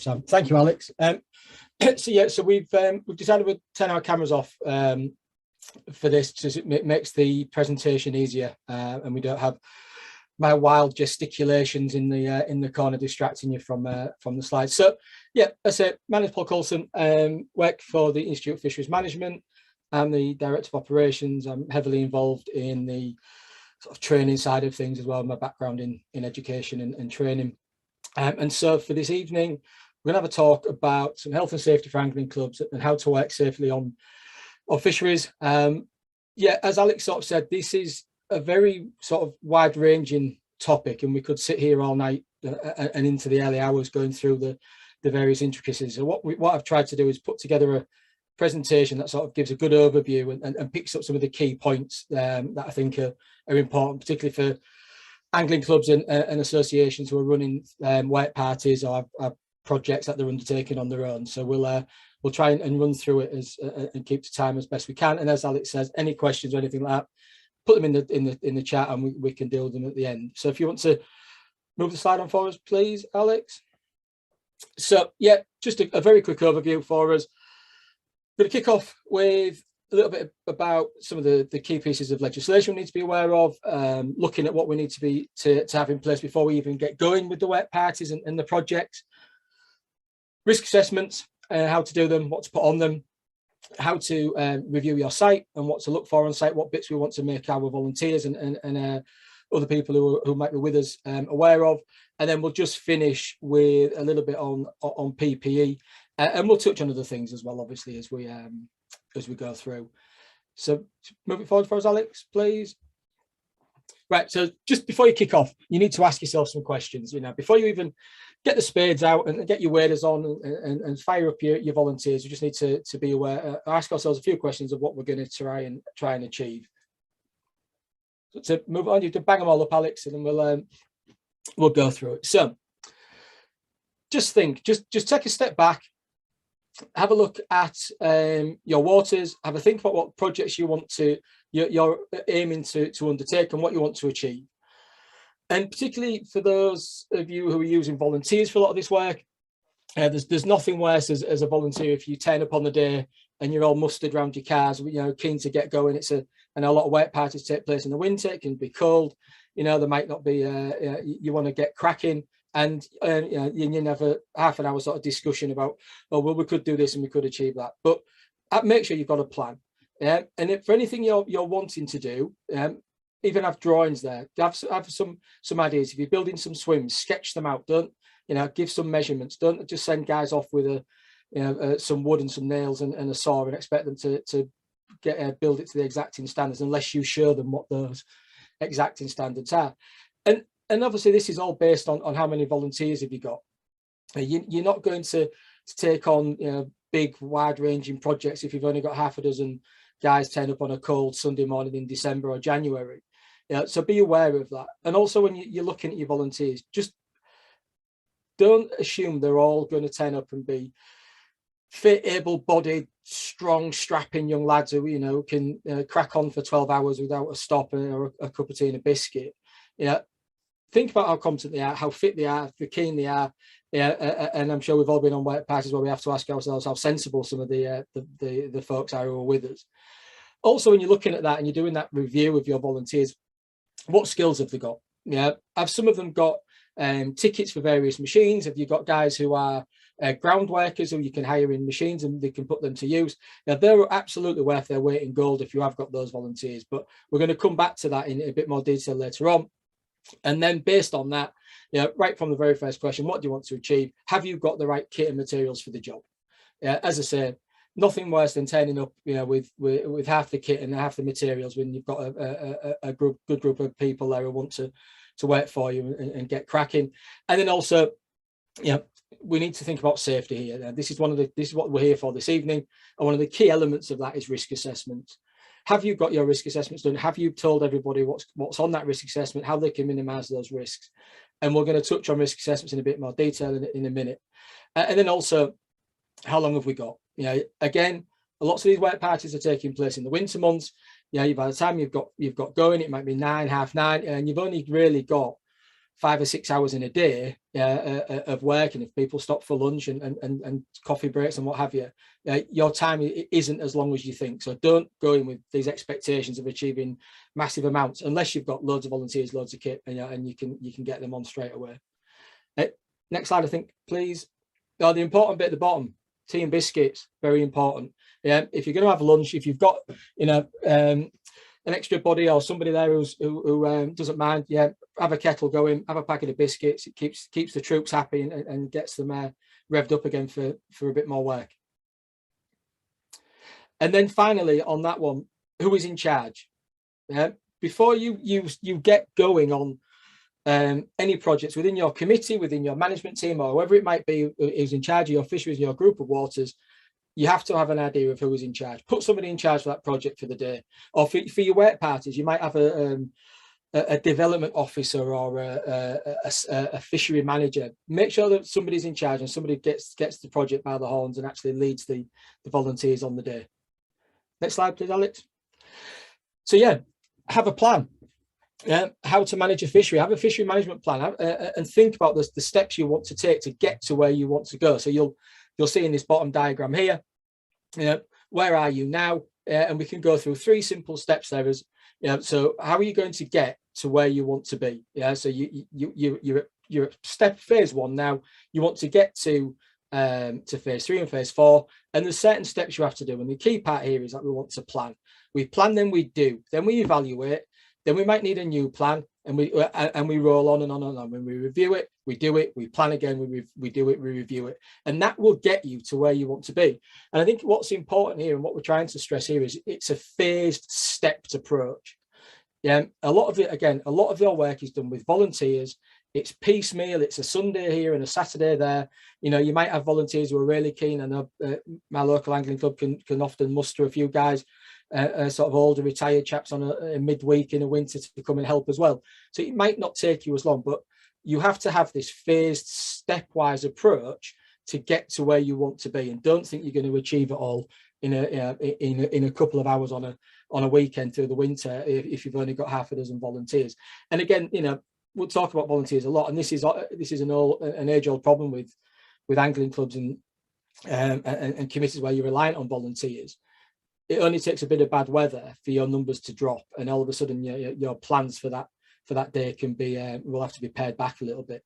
Sam. Thank you, Alex. So we've decided we'll turn our cameras off for this, because it makes the presentation easier, and we don't have my wild gesticulations in the corner distracting you from the slides. So yeah, that's it. My name is Paul Coulson, work for the Institute of Fisheries Management. I'm the Director of Operations. I'm heavily involved in the sort of training side of things as well, my background in education and training. And so for this evening, we're going to have a talk about some health and safety for angling clubs and how to work safely on fisheries. Yeah, as Alex sort of said, this is a very sort of wide-ranging topic, and we could sit here all night and into the early hours going through the various intricacies. So what I've tried to do is put together a presentation that sort of gives a good overview and picks up some of the key points that I think are important, particularly for angling clubs and associations who are running work parties or have projects that they're undertaking on their own. So we'll try and run through it and keep to time as best we can. And as Alex says, any questions or anything like that, put them in the chat and we can deal with them at the end. So if you want to move the slide on for us, please, Alex. So yeah, just a very quick overview for us. We're going to kick off with a little bit about some of the key pieces of legislation we need to be aware of, looking at what we need to have in place before we even get going with the work parties and the projects. Risk assessments, how to do them, what to put on them, how to review your site and what to look for on site, what bits we want to make our volunteers and other people who might be with us aware of. And then we'll just finish with a little bit on PPE, and we'll touch on other things as well, obviously, as we go through. So move it forward for us, Alex, please. Right, so just before you kick off, you need to ask yourself some questions. Before you even get the spades out and get your waders on and fire up your volunteers, you just need to be aware, ask ourselves a few questions of what we're going to try and achieve. So to move on, you can bang them all up, Alex, and then we'll go through it. So just think, just take a step back, have a look at your waters, have a think about what projects you're aiming to undertake and what you want to achieve. And particularly for those of you who are using volunteers for a lot of this work, there's nothing worse as a volunteer if you turn up on the day and you're all mustered around your cars, keen to get going. And a lot of work parties take place in the winter. It can be cold. There might not be. You want to get cracking, and you never half an hour sort of discussion about, oh well, we could do this and we could achieve that. But make sure you've got a plan. And if for anything you're wanting to do, even have drawings there. Have some ideas. If you're building some swims, sketch them out. Don't give some measurements. Don't just send guys off with some wood and some nails and a saw and expect them to build it to the exacting standards unless you show them what those exacting standards are. And obviously this is all based on how many volunteers have you got. You're not going to take on big wide-ranging projects if you've only got half a dozen guys turn up on a cold Sunday morning in December or January. So be aware of that. And also when you're looking at your volunteers, just don't assume they're all going to turn up and be fit, able-bodied, strong, strapping young lads who can crack on for 12 hours without a stop or a cup of tea and a biscuit. Think about how competent they are, how fit they are, how keen they are. And I'm sure we've all been on work parties where we have to ask ourselves how sensible some of the folks are who are with us. Also, when you're looking at that and you're doing that review of your volunteers, what skills have they got? Have some of them got tickets for various machines? Have you got guys who are ground workers who you can hire in machines and they can put them to use? Now, they're absolutely worth their weight in gold if you have got those volunteers, but we're going to come back to that in a bit more detail later on. And then based on that, right from the very first question, what do you want to achieve? Have you got the right kit and materials for the job? As I say, nothing worse than turning up, with half the kit and half the materials when you've got a good group of people there who want to work for you and get cracking. And then also, we need to think about safety here. This is what we're here for this evening, and one of the key elements of that is risk assessment. Have you got your risk assessments done? Have you told everybody what's on that risk assessment, how they can minimize those risks? And we're going to touch on risk assessments in a bit more detail in a minute. And then also, how long have we got? Again, lots of these work parties are taking place in the winter months. By the time you've got going, it might be 9, half 9, and you've only really got 5 or 6 hours in a day of work, and if people stop for lunch and coffee breaks and what have you, your time isn't as long as you think. So don't go in with these expectations of achieving massive amounts unless you've got loads of volunteers, loads of kit, and you can get them on straight away. Next slide, I think, please. Oh, the important bit at the bottom, tea and biscuits, very important. Yeah, if you're going to have lunch, if you've got an extra body or somebody there who doesn't mind, yeah, have a kettle going, have a packet of biscuits. It keeps the troops happy and gets them revved up again for a bit more work. And then finally on that one, who is in charge? Before you get going on any projects within your committee, within your management team, or whoever it might be who's in charge of your fisheries, your group of waters, you have to have an idea of who is in charge. Put somebody in charge for that project for the day. Or for your work parties, you might have a development officer or a fishery manager. Make sure that somebody's in charge and somebody gets the project by the horns and actually leads the volunteers on the day. Next slide, please, Alex. So yeah, have a plan. How to manage a fishery. Have a fishery management plan and think about the steps you want to take to get to where you want to go. So you'll see in this bottom diagram here, where are you now? And we can go through 3 simple steps there. So how are you going to get to where you want to be? So you're at phase 1 now. You want to get to phase 3 and phase 4, and there's certain steps you have to do. And the key part here is that we want to plan. We plan, then we do, then we evaluate, then we might need a new plan, and we roll on and on and on. When we review it, we do it, we plan again, we do it, we review it, and that will get you to where you want to be. And I think what's important here and what we're trying to stress here is it's a phased, stepped approach. Yeah, a lot of your work is done with volunteers. It's piecemeal. It's a Sunday here and a Saturday there. You might have volunteers who are really keen. I know my local angling club can often muster a few guys, sort of older retired chaps on a midweek in the winter to come and help as well. So it might not take you as long, but you have to have this phased, stepwise approach to get to where you want to be. And don't think you're going to achieve it all in a couple of hours on a weekend through the winter if you've only got half a dozen volunteers. And again, we'll talk about volunteers a lot, and this is an age-old problem with angling clubs and committees where you're reliant on volunteers. It only takes a bit of bad weather for your numbers to drop, and all of a sudden your plans for that day can be will have to be pared back a little bit.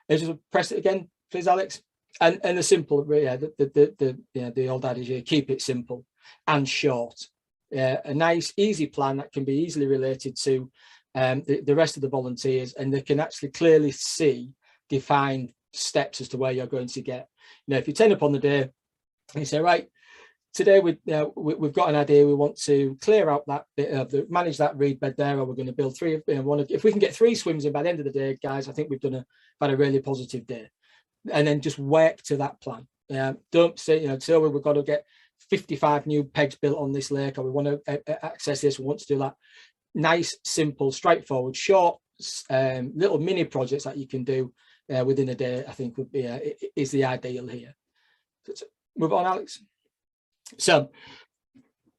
Just press it again, please, Alex. And the simple, the old adage here: keep it simple and short. A nice, easy plan that can be easily related to the rest of the volunteers, and they can actually clearly see defined steps as to where you're going to get. If you turn up on the day and you say, right, today we've got an idea, we want to clear out that bit of manage that reed bed there, or we're going to build 3. If we can get 3 swims in by the end of the day, guys, I think we've had a really positive day. And then just work to that plan. Don't say, so we've got to get 55 new pegs built on this lake, or we want to access this, we want to do that. Nice, simple, straightforward, short, little mini projects that you can do within a day, I think would be is the ideal here. So move on, Alex. So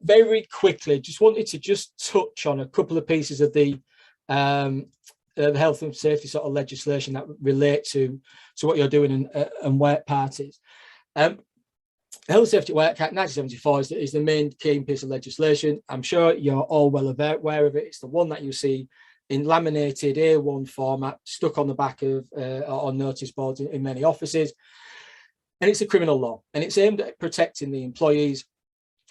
very quickly, just wanted to touch on a couple of pieces of the health and safety sort of legislation that relate to what you're doing and work parties. Health and Safety at Work Act 1974 is the main key piece of legislation. I'm sure you're all well aware of it. It's the one that you see in laminated A1 format stuck on the back of on notice boards in many offices. And it's a criminal law, and it's aimed at protecting the employees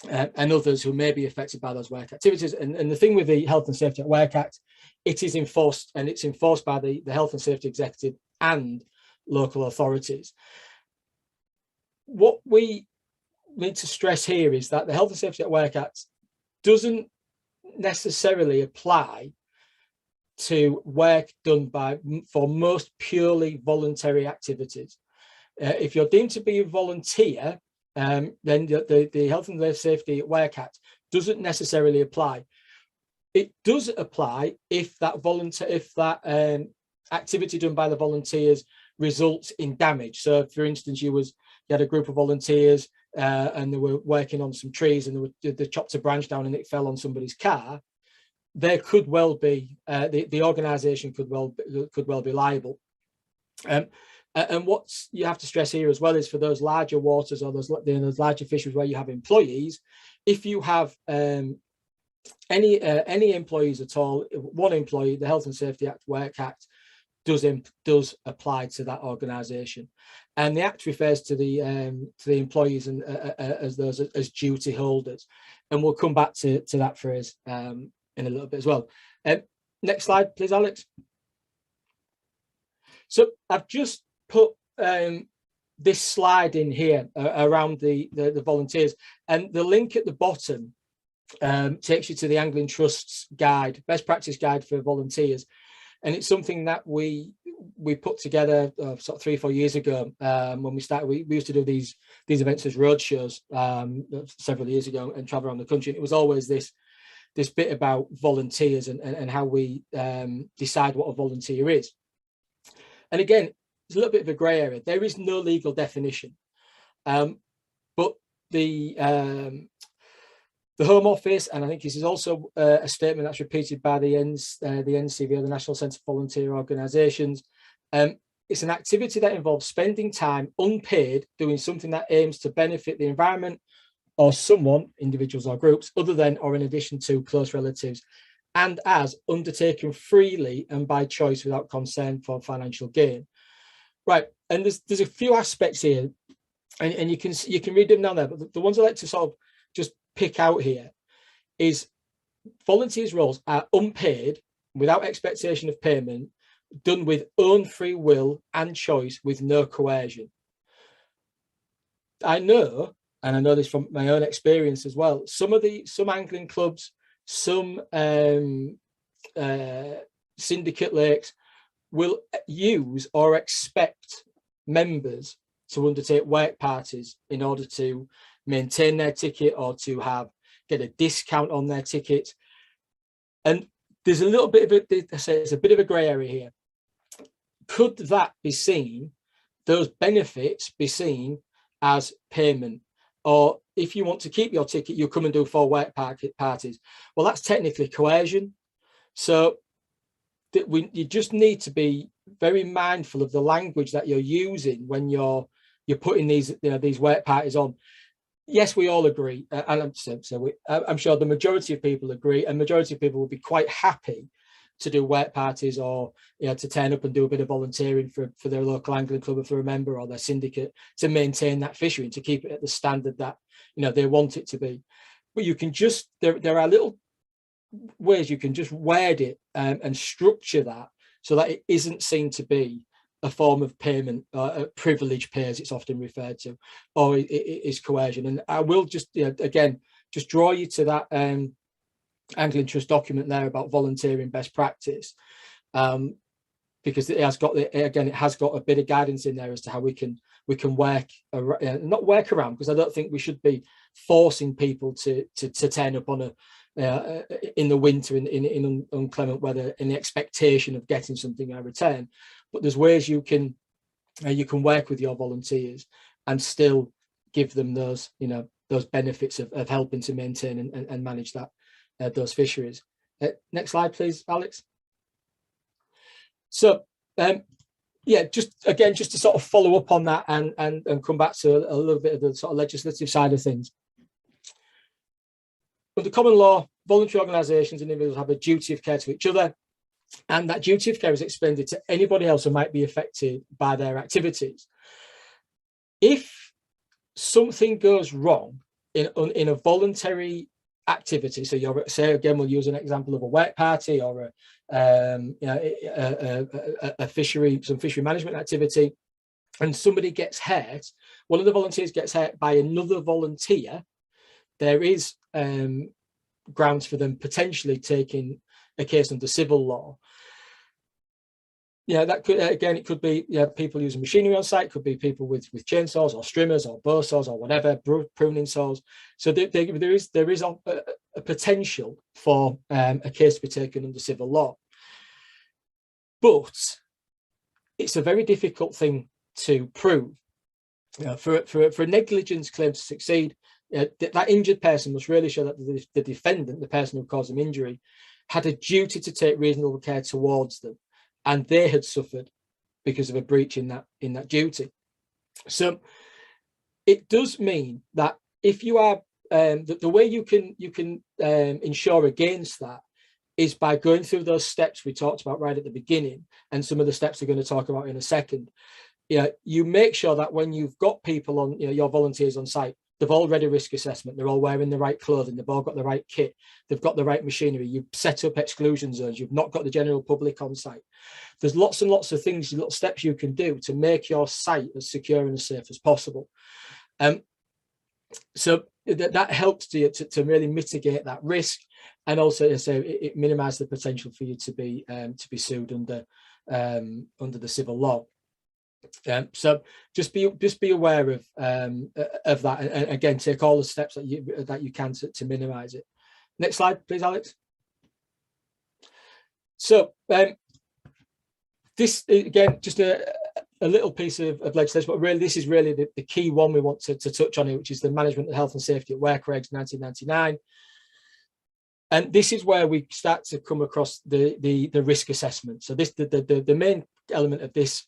and others who may be affected by those work activities. And the thing with the Health and Safety at Work Act, it is enforced, and it's enforced by the Health and Safety Executive and local authorities. What we need to stress here is that the Health and Safety at Work Act doesn't necessarily apply to work done for most purely voluntary activities. If you're deemed to be a volunteer, then the Health and Safety at Work Act doesn't necessarily apply. It does apply if that activity done by the volunteers results in damage. So, for instance, you had a group of volunteers and they were working on some trees, and they chopped a branch down and it fell on somebody's car. there could well be the organisation could well be liable. And what you have to stress here as well is for those larger waters or those larger fisheries where you have employees, if you have any employees at all, one employee, the Health and Safety Act, Work Act does apply to that organisation, and the Act refers to the employees and as those as duty holders, and we'll come back to that phrase in a little bit as well. Next slide, please, Alex. So I've just put this slide in here around the volunteers, and the link at the bottom takes you to the Angling Trust's guide, best practice guide for volunteers. And it's something that we put together sort of 3 or 4 years ago when we started. We used to do these events as road shows several years ago and travel around the country. And it was always this bit about volunteers and how we decide what a volunteer is. And again, it's a little bit of a grey area. There is no legal definition, but the Home Office, and I think this is also a statement that's repeated by the NCV, the National Centre for Volunteer Organisations. It's an activity that involves spending time unpaid doing something that aims to benefit the environment or someone, individuals or groups, other than or in addition to close relatives, and as undertaken freely and by choice without concern for financial gain. Right, and there's a few aspects here, and you can read them down there, but the ones I like to sort of just pick out here is volunteers' roles are unpaid, without expectation of payment, done with own free will and choice with no coercion. I know, and I know this from my own experience as well, some angling clubs, some syndicate lakes will use or expect members to undertake work parties in order to maintain their ticket or to get a discount on their ticket. And there's a little bit of it's a bit of a grey area here. Could that be seen, those benefits be seen as payment? Or if you want to keep your ticket, you come and do 4 work parties. Well, that's technically coercion. So you just need to be very mindful of the language that you're using when you're putting these work parties on. Yes, we all agree, and I'm sure the majority of people agree, and majority of people would be quite happy to do work parties or to turn up and do a bit of volunteering for their local angling club if they're a member, or their syndicate, to maintain that fishery and to keep it at the standard that they want it to be. But you can just there are little ways you can just word it and structure that so that it isn't seen to be a form of payment, privilege pay as it's often referred to, or it is coercion. And I will just again just draw you to that Angling Trust document there about volunteering best practice, because it has got a bit of guidance in there as to how we can work not work around, because I don't think we should be forcing people to turn up on in the winter in inclement weather in the expectation of getting something in return. But there's ways you can work with your volunteers and still give them those benefits of helping to maintain and manage those fisheries. Next slide, please, Alex. So just to sort of follow up on that and come back to a little bit of the sort of legislative side of things. Under common law, voluntary organisations and individuals have a duty of care to each other, and that duty of care is extended to anybody else who might be affected by their activities. If something goes wrong in a voluntary activity, so we'll use an example of a work party or a fishery management activity, and somebody gets hurt, one of the volunteers gets hurt by another volunteer, there is grounds for them potentially taking a case under civil law. That could it could be people using machinery on site, could be people with chainsaws or strimmers or bow saws or whatever, pruning saws. So there is a potential for a case to be taken under civil law, but it's a very difficult thing to prove. For a negligence claim to succeed, that injured person must really show that the defendant, the person who caused them injury, had a duty to take reasonable care towards them, and they had suffered because of a breach in that duty. So it does mean that if you are the way you can ensure against that is by going through those steps we talked about right at the beginning, and some of the steps we're going to talk about in a second. You make sure that when you've got people on, your volunteers on site, they've all read a risk assessment, they're all wearing the right clothing, they've all got the right kit, they've got the right machinery, you've set up exclusion zones, you've not got the general public on site. There's lots and lots of things, little steps you can do to make your site as secure and as safe as possible. So that helps to really mitigate that risk, and also so it minimises the potential for you to be sued under the civil law. So just be aware of that, and again, take all the steps that you can to minimise it. Next slide, please, Alex. So this again, just a little piece of legislation, but really this is really the key one we want to touch on here, which is the Management of Health and Safety at Work Regs 1999. And this is where we start to come across the risk assessment. So this the main element of this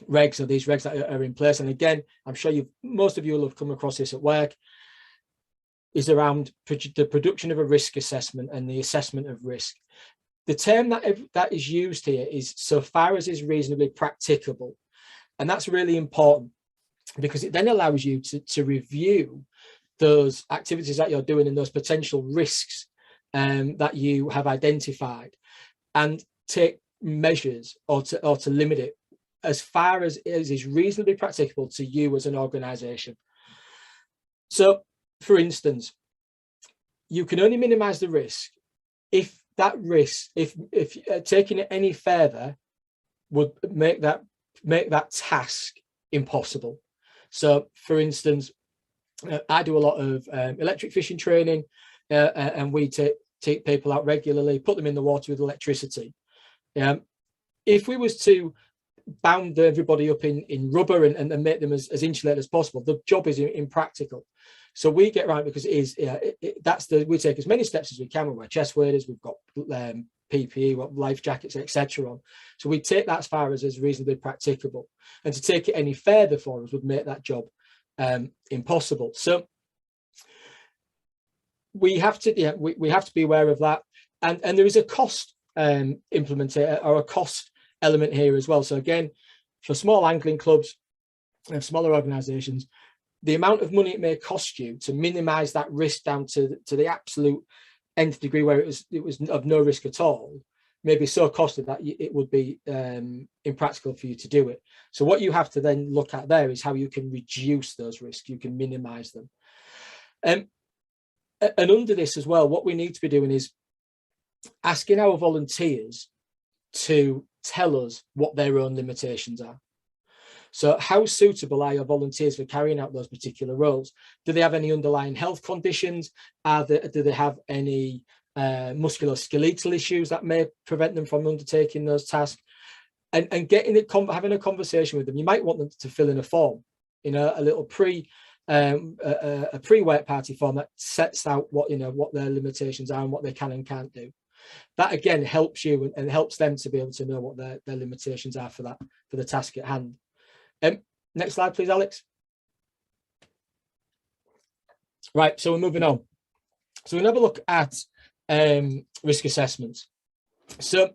regs are these regs that are in place. And again, I'm sure most of you will have come across this at work, is around the production of a risk assessment and the assessment of risk. The term that is used here is so far as is reasonably practicable. And that's really important, because it then allows you to review those activities that you're doing and those potential risks that you have identified, and take measures or to limit it as far as is reasonably practicable to you as an organisation. So, for instance, you can only minimise the risk if that risk, if taking it any further would make that task impossible. So, for instance, I do a lot of electric fishing training, and we take people out regularly, put them in the water with electricity. If we was to bound everybody up in rubber and make them as insulated as possible, the job is impractical. So we get right, because we take as many steps as we can. We wear chest waders, we've got PPE, what life jackets, etc. on. So we take that as far as is reasonably practicable, and to take it any further for us would make that job impossible. So we have to we have to be aware of that, and there is a cost implementator or a cost element here as well. So again, for small angling clubs and smaller organisations, the amount of money it may cost you to minimise that risk down to the absolute nth degree, where it was of no risk at all, may be so costly that it would be impractical for you to do it. So what you have to then look at there is how you can reduce those risks, you can minimise them. And under this as well, what we need to be doing is asking our volunteers to tell us what their own limitations are. So how suitable are your volunteers for carrying out those particular roles? Do they have any underlying health conditions? Do they have any musculoskeletal issues that may prevent them from undertaking those tasks? And having a conversation with them. You might want them to fill in a form, a little a pre-work party form that sets out what their limitations are and what they can and can't do. That again helps you and helps them to be able to know what their limitations are for the task at hand. Next slide, please, Alex. Right, so we're moving on. So we'll have a look at risk assessments. So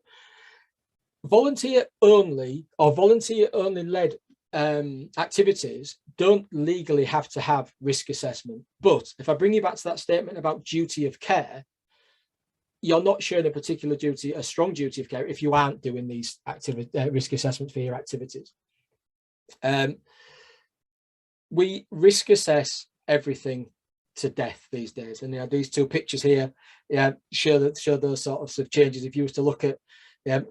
volunteer only or volunteer only led activities don't legally have to have risk assessment. But if I bring you back to that statement about duty of care, you're not showing a strong duty of care if you aren't doing these risk assessments for your activities. We risk assess everything to death these days, and these two pictures here show those sorts of changes. If you was to look at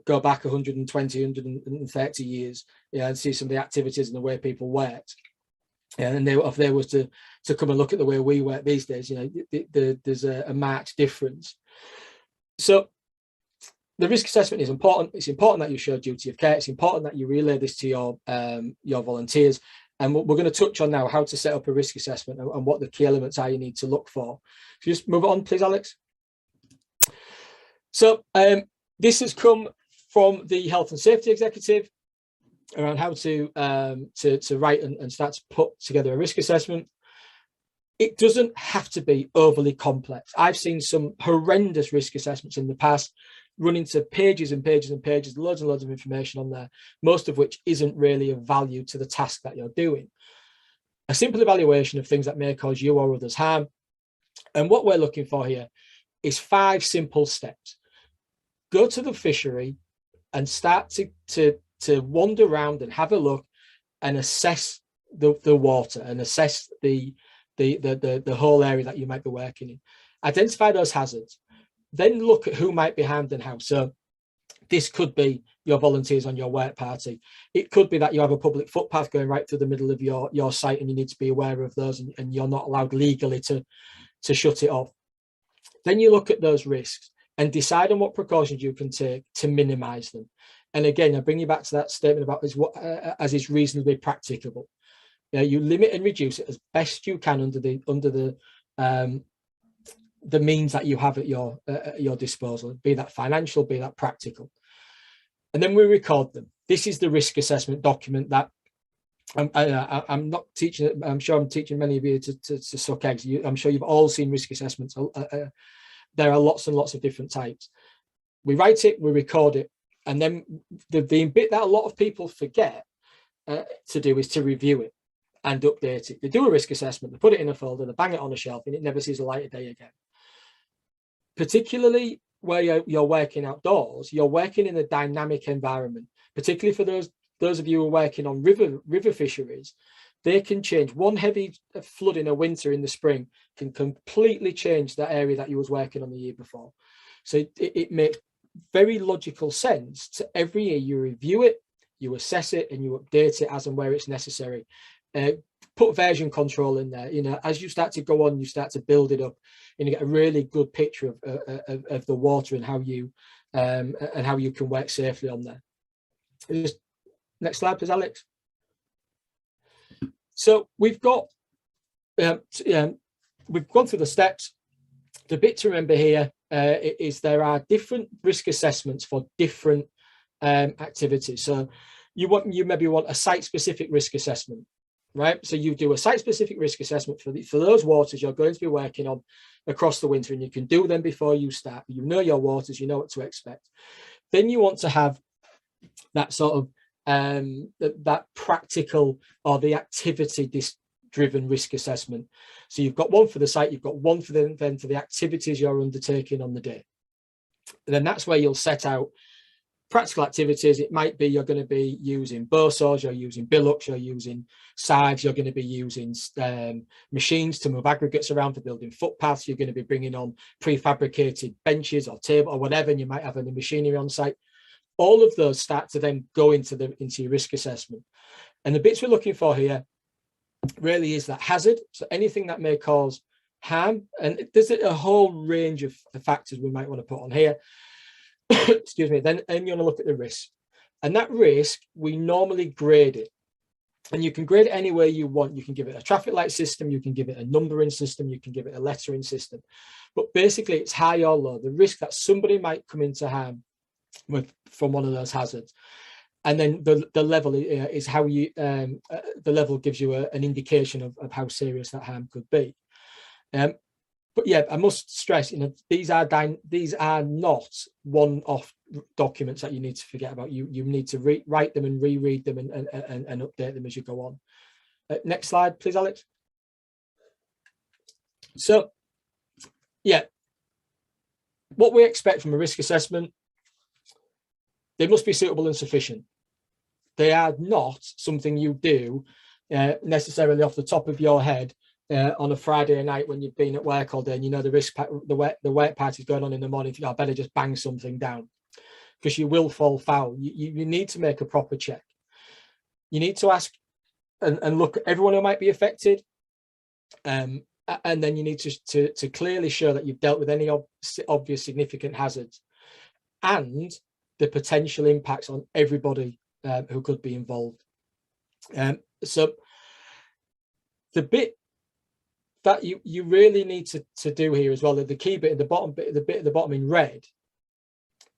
go back 120, 130 years, and see some of the activities and the way people worked, and if they was to come and look at the way we work these days, there's a marked difference. So the risk assessment is important. It's important that you show duty of care. It's important that you relay this to your volunteers. And we're going to touch on now how to set up a risk assessment and what the key elements are you need to look for. So just move on, please, Alex. So this has come from the Health and Safety Executive around how to write and start to put together a risk assessment. It doesn't have to be overly complex. I've seen some horrendous risk assessments in the past, running to pages and pages and pages, loads and loads of information on there, most of which isn't really of value to the task that you're doing. A simple evaluation of things that may cause you or others harm. And what we're looking for here is 5 simple steps. Go to the fishery and start to wander around and have a look and assess the water and assess the whole area that you might be working in. Identify those hazards. Then look at who might be harmed and how. So this could be your volunteers on your work party. It could be that you have a public footpath going right through the middle of your site, and you need to be aware of those, and you're not allowed legally to shut it off. Then you look at those risks and decide on what precautions you can take to minimize them. And again, I bring you back to that statement about as is reasonably practicable. You limit and reduce it as best you can under the means that you have at your disposal, be that financial, be that practical. And then we record them. This is the risk assessment document that I'm not teaching it. I'm sure I'm teaching many of you to suck eggs. I'm sure you've all seen risk assessments. There are lots and lots of different types. We write it, we record it, and then the bit that a lot of people forget to do is to review it and update it. They do a risk assessment, they put it in a folder, they bang it on a shelf, and it never sees the light of day again. Particularly where you're working outdoors, you're working in a dynamic environment, particularly for those of you who are working on river fisheries. They can change. One heavy flood in a winter in the spring can completely change that area that you was working on the year before. So it makes very logical sense to every year you review it, you assess it, and you update it as and where it's necessary. Put version control in there. As you start to go on, you start to build it up, and you get a really good picture of the water and how you can work safely on there. Just next slide, please, Alex. So we've got we've gone through the steps. The bit to remember here is there are different risk assessments for different activities. So you maybe want a site-specific risk assessment, right? So you do a site-specific risk assessment for those waters you're going to be working on across the winter, and you can do them before you start. You know your waters, you know what to expect. Then you want to have that sort of that practical or the activity driven risk assessment. So you've got one for the site, you've got one for the activities you're undertaking on the day. And then that's where you'll set out practical activities. It might be you're going to be using bow saws, you're using billocks, you're using scythes, you're going to be using machines to move aggregates around for building footpaths, you're going to be bringing on prefabricated benches or table or whatever, and you might have any machinery on site. All of those start to then go into your risk assessment. And the bits we're looking for here really is that hazard. So anything that may cause harm. And there's a whole range of factors we might want to put on here. Excuse me. Then you want to look at the risk. And that risk, we normally grade it. And you can grade it any way you want. You can give it a traffic light system. You can give it a numbering system. You can give it a lettering system. But basically, it's high or low. The risk that somebody might come into harm from one of those hazards, and then the level is how you the level gives you an indication of how serious that harm could be. But yeah, I must stress, these are not one-off documents that you need to forget about. You need to write them and reread them and update them as you go on. Next slide, please, Alex. So yeah, what we expect from a risk assessment: they must be suitable and sufficient. They are not something you do necessarily off the top of your head on a Friday night when you've been at work all day, and the work party's going on in the morning. You think, I better just bang something down, because you will fall foul. You need to make a proper check. You need to ask and look at everyone who might be affected, and then you need to clearly show that you've dealt with any obvious significant hazards and the potential impacts on everybody who could be involved. So the bit that you really need to do here as well, the key bit at the bottom, the bit at the bottom in red,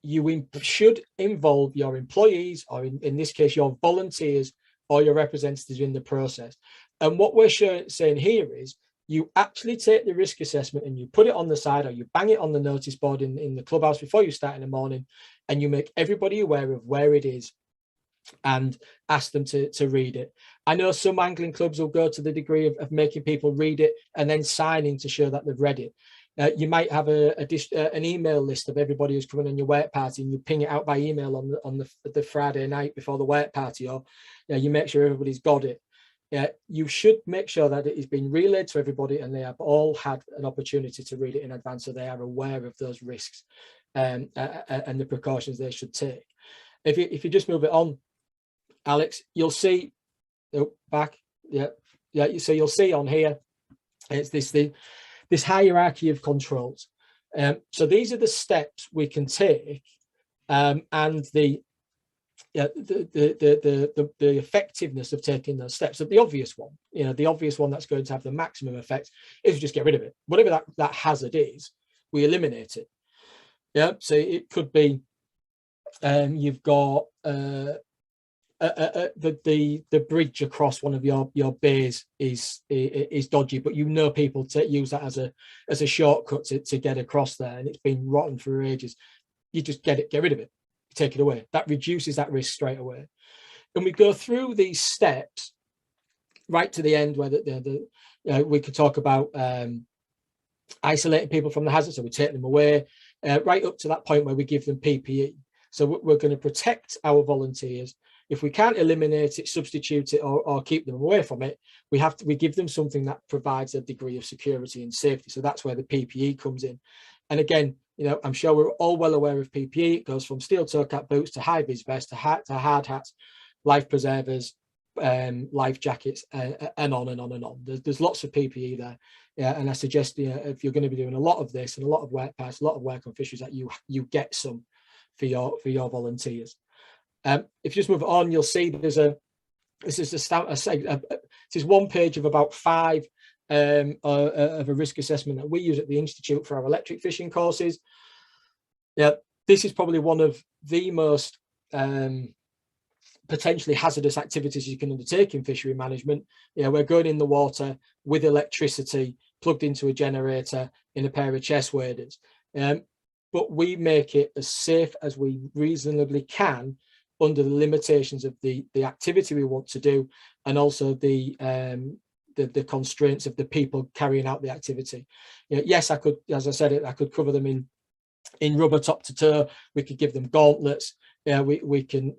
you should involve your employees, or in this case, your volunteers or your representatives in the process. And what we're saying here is you actually take the risk assessment and you put it on the side, or you bang it on the notice board in the clubhouse before you start in the morning, and you make everybody aware of where it is and ask them to read it. I know some angling clubs will go to the degree of making people read it and then signing to show that they've read it. You might have an email list of everybody who's coming on your work party, and you ping it out by email on the Friday night before the work party, or you make sure everybody's got it. You should make sure that it has been relayed to everybody and they have all had an opportunity to read it in advance, so they are aware of those risks and the precautions they should take. If you just move it on, Alex, you'll see, back, so you'll see on here, it's this hierarchy of controls. So these are the steps we can take, and the effectiveness of taking those steps. So the obvious one, the obvious one that's going to have the maximum effect is just get rid of it. Whatever that hazard is, we eliminate it. Yeah. So it could be you've got the bridge across one of your bays is dodgy, but people use that as a shortcut to get across there, and it's been rotten for ages. You just get rid of it, take it away. That reduces that risk straight away. And we go through these steps right to the end, where we could talk about isolating people from the hazard, so we take them away, right up to that point where we give them PPE. So we're going to protect our volunteers. If we can't eliminate it, substitute it, or keep them away from it, we give them something that provides a degree of security and safety. So that's where the PPE comes in. And again, I'm sure we're all well aware of PPE. It goes from steel toe cap boots to high vis vests to hard hats, life preservers, life jackets, and on and on and on. There's lots of PPE there. Yeah, and I suggest if you're going to be doing a lot of this and a lot of work parts, a lot of work on fisheries, that you get some for your volunteers. If you just move on, you'll see this is one page of about 5 of a risk assessment that we use at the Institute for our electric fishing courses. Yeah, this is probably one of the most potentially hazardous activities you can undertake in fishery management. We're going in the water with electricity plugged into a generator in a pair of chest waders, but we make it as safe as we reasonably can under the limitations of the activity we want to do, and also the constraints of the people carrying out the activity. Yes, I could, as I said, I could cover them in rubber top to toe. We could give them gauntlets. We can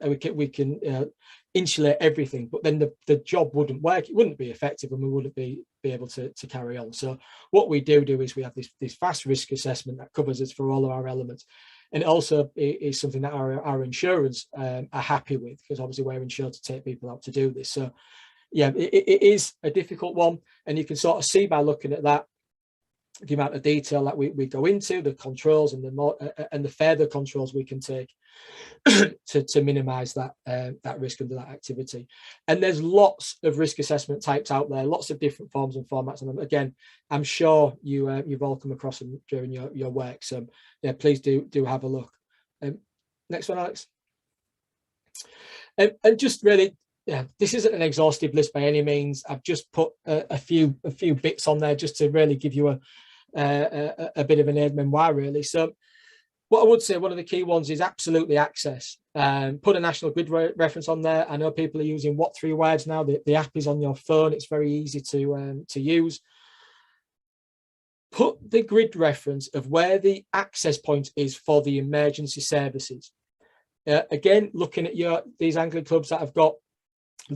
insulate everything, but then the job wouldn't work. It wouldn't be effective, and we wouldn't be able to carry on. So what we do is we have this fast risk assessment that covers us for all of our elements. And it also is something that our insurers are happy with, because obviously we're insured to take people out to do this. So yeah, it is a difficult one, and you can sort of see by looking at that the amount of detail that we go into, the controls and the further controls we can take to minimize that risk under that activity. And there's lots of risk assessment types out there, lots of different forms and formats, and again, I'm sure you've all come across them during your work. So yeah, please do have a look. Next one, Alex. And just really, this isn't an exhaustive list by any means. I've just put a few bits on there just to really give you a bit of an aide-memoire, really. So what I would say, one of the key ones is absolutely access. Put a national grid reference on there. I know people are using What 3 Words now. The app is on your phone. It's very easy to use. Put the grid reference of where the access point is for the emergency services. Again, looking at these angling clubs that have got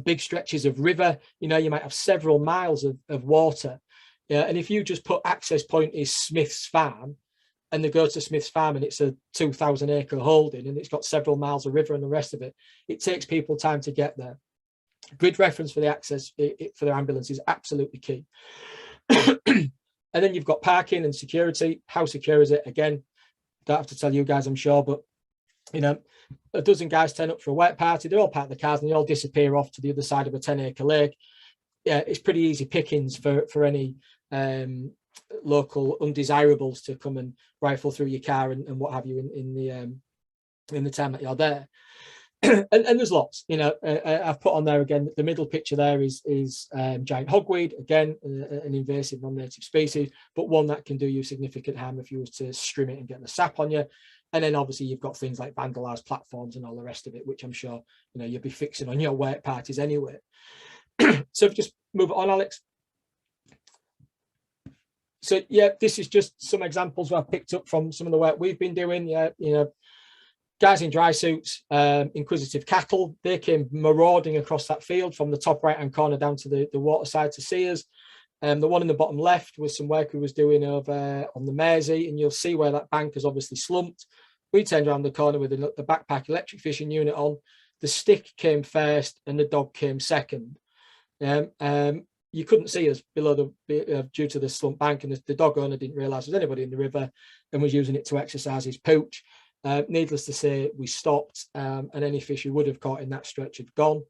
big stretches of river, you might have several miles of water. And if you just put access point is Smith's Farm, and they go to Smith's Farm and it's a 2,000 acre holding and it's got several miles of river and the rest of it, it takes people time to get there. Grid reference for the access for their ambulance is absolutely key. And then you've got parking and security. How secure is it? Again, don't have to tell you guys, I'm sure, but a dozen guys turn up for a work party, they all park the cars and they all disappear off to the other side of a 10-acre lake. Yeah, it's pretty easy pickings for any local undesirables to come and rifle through your car and what have you in in the time that you're there. and there's lots, you know. I've put on there again, the middle picture there is giant hogweed, again, an invasive non-native species, but one that can do you significant harm if you was to strim it and get the sap on you. And then obviously you've got things like vandalized platforms and all the rest of it, which I'm sure, you know, you'll be fixing on your work parties anyway. So if just move it on, Alex. So yeah, this is just some examples I've picked up from some of the work we've been doing. Yeah, you know, guys in dry suits, inquisitive cattle, they came marauding across that field from the top right-hand corner down to the water side to see us. The one in the bottom left was some work we was doing over on the Mersey, and you'll see where that bank has obviously slumped. We turned around the corner with the backpack electric fishing unit on. The stick came first and the dog came second. You couldn't see us below due to the slump bank, and the dog owner didn't realise there was anybody in the river and was using it to exercise his pooch. Needless to say, we stopped, and any fish we would have caught in that stretch had gone.